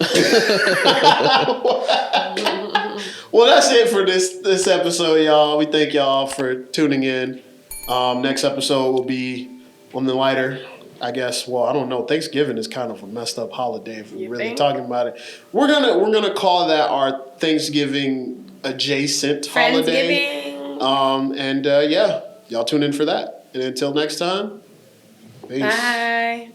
Well, that's it for this episode, y'all. We thank y'all for tuning in. Next episode will be on the lighter, I guess. Well, I don't know. Thanksgiving is kind of a messed up holiday if we're really talking about it. We're gonna call that our Thanksgiving adjacent holiday. Yeah, y'all tune in for that. And until next time, peace. Bye.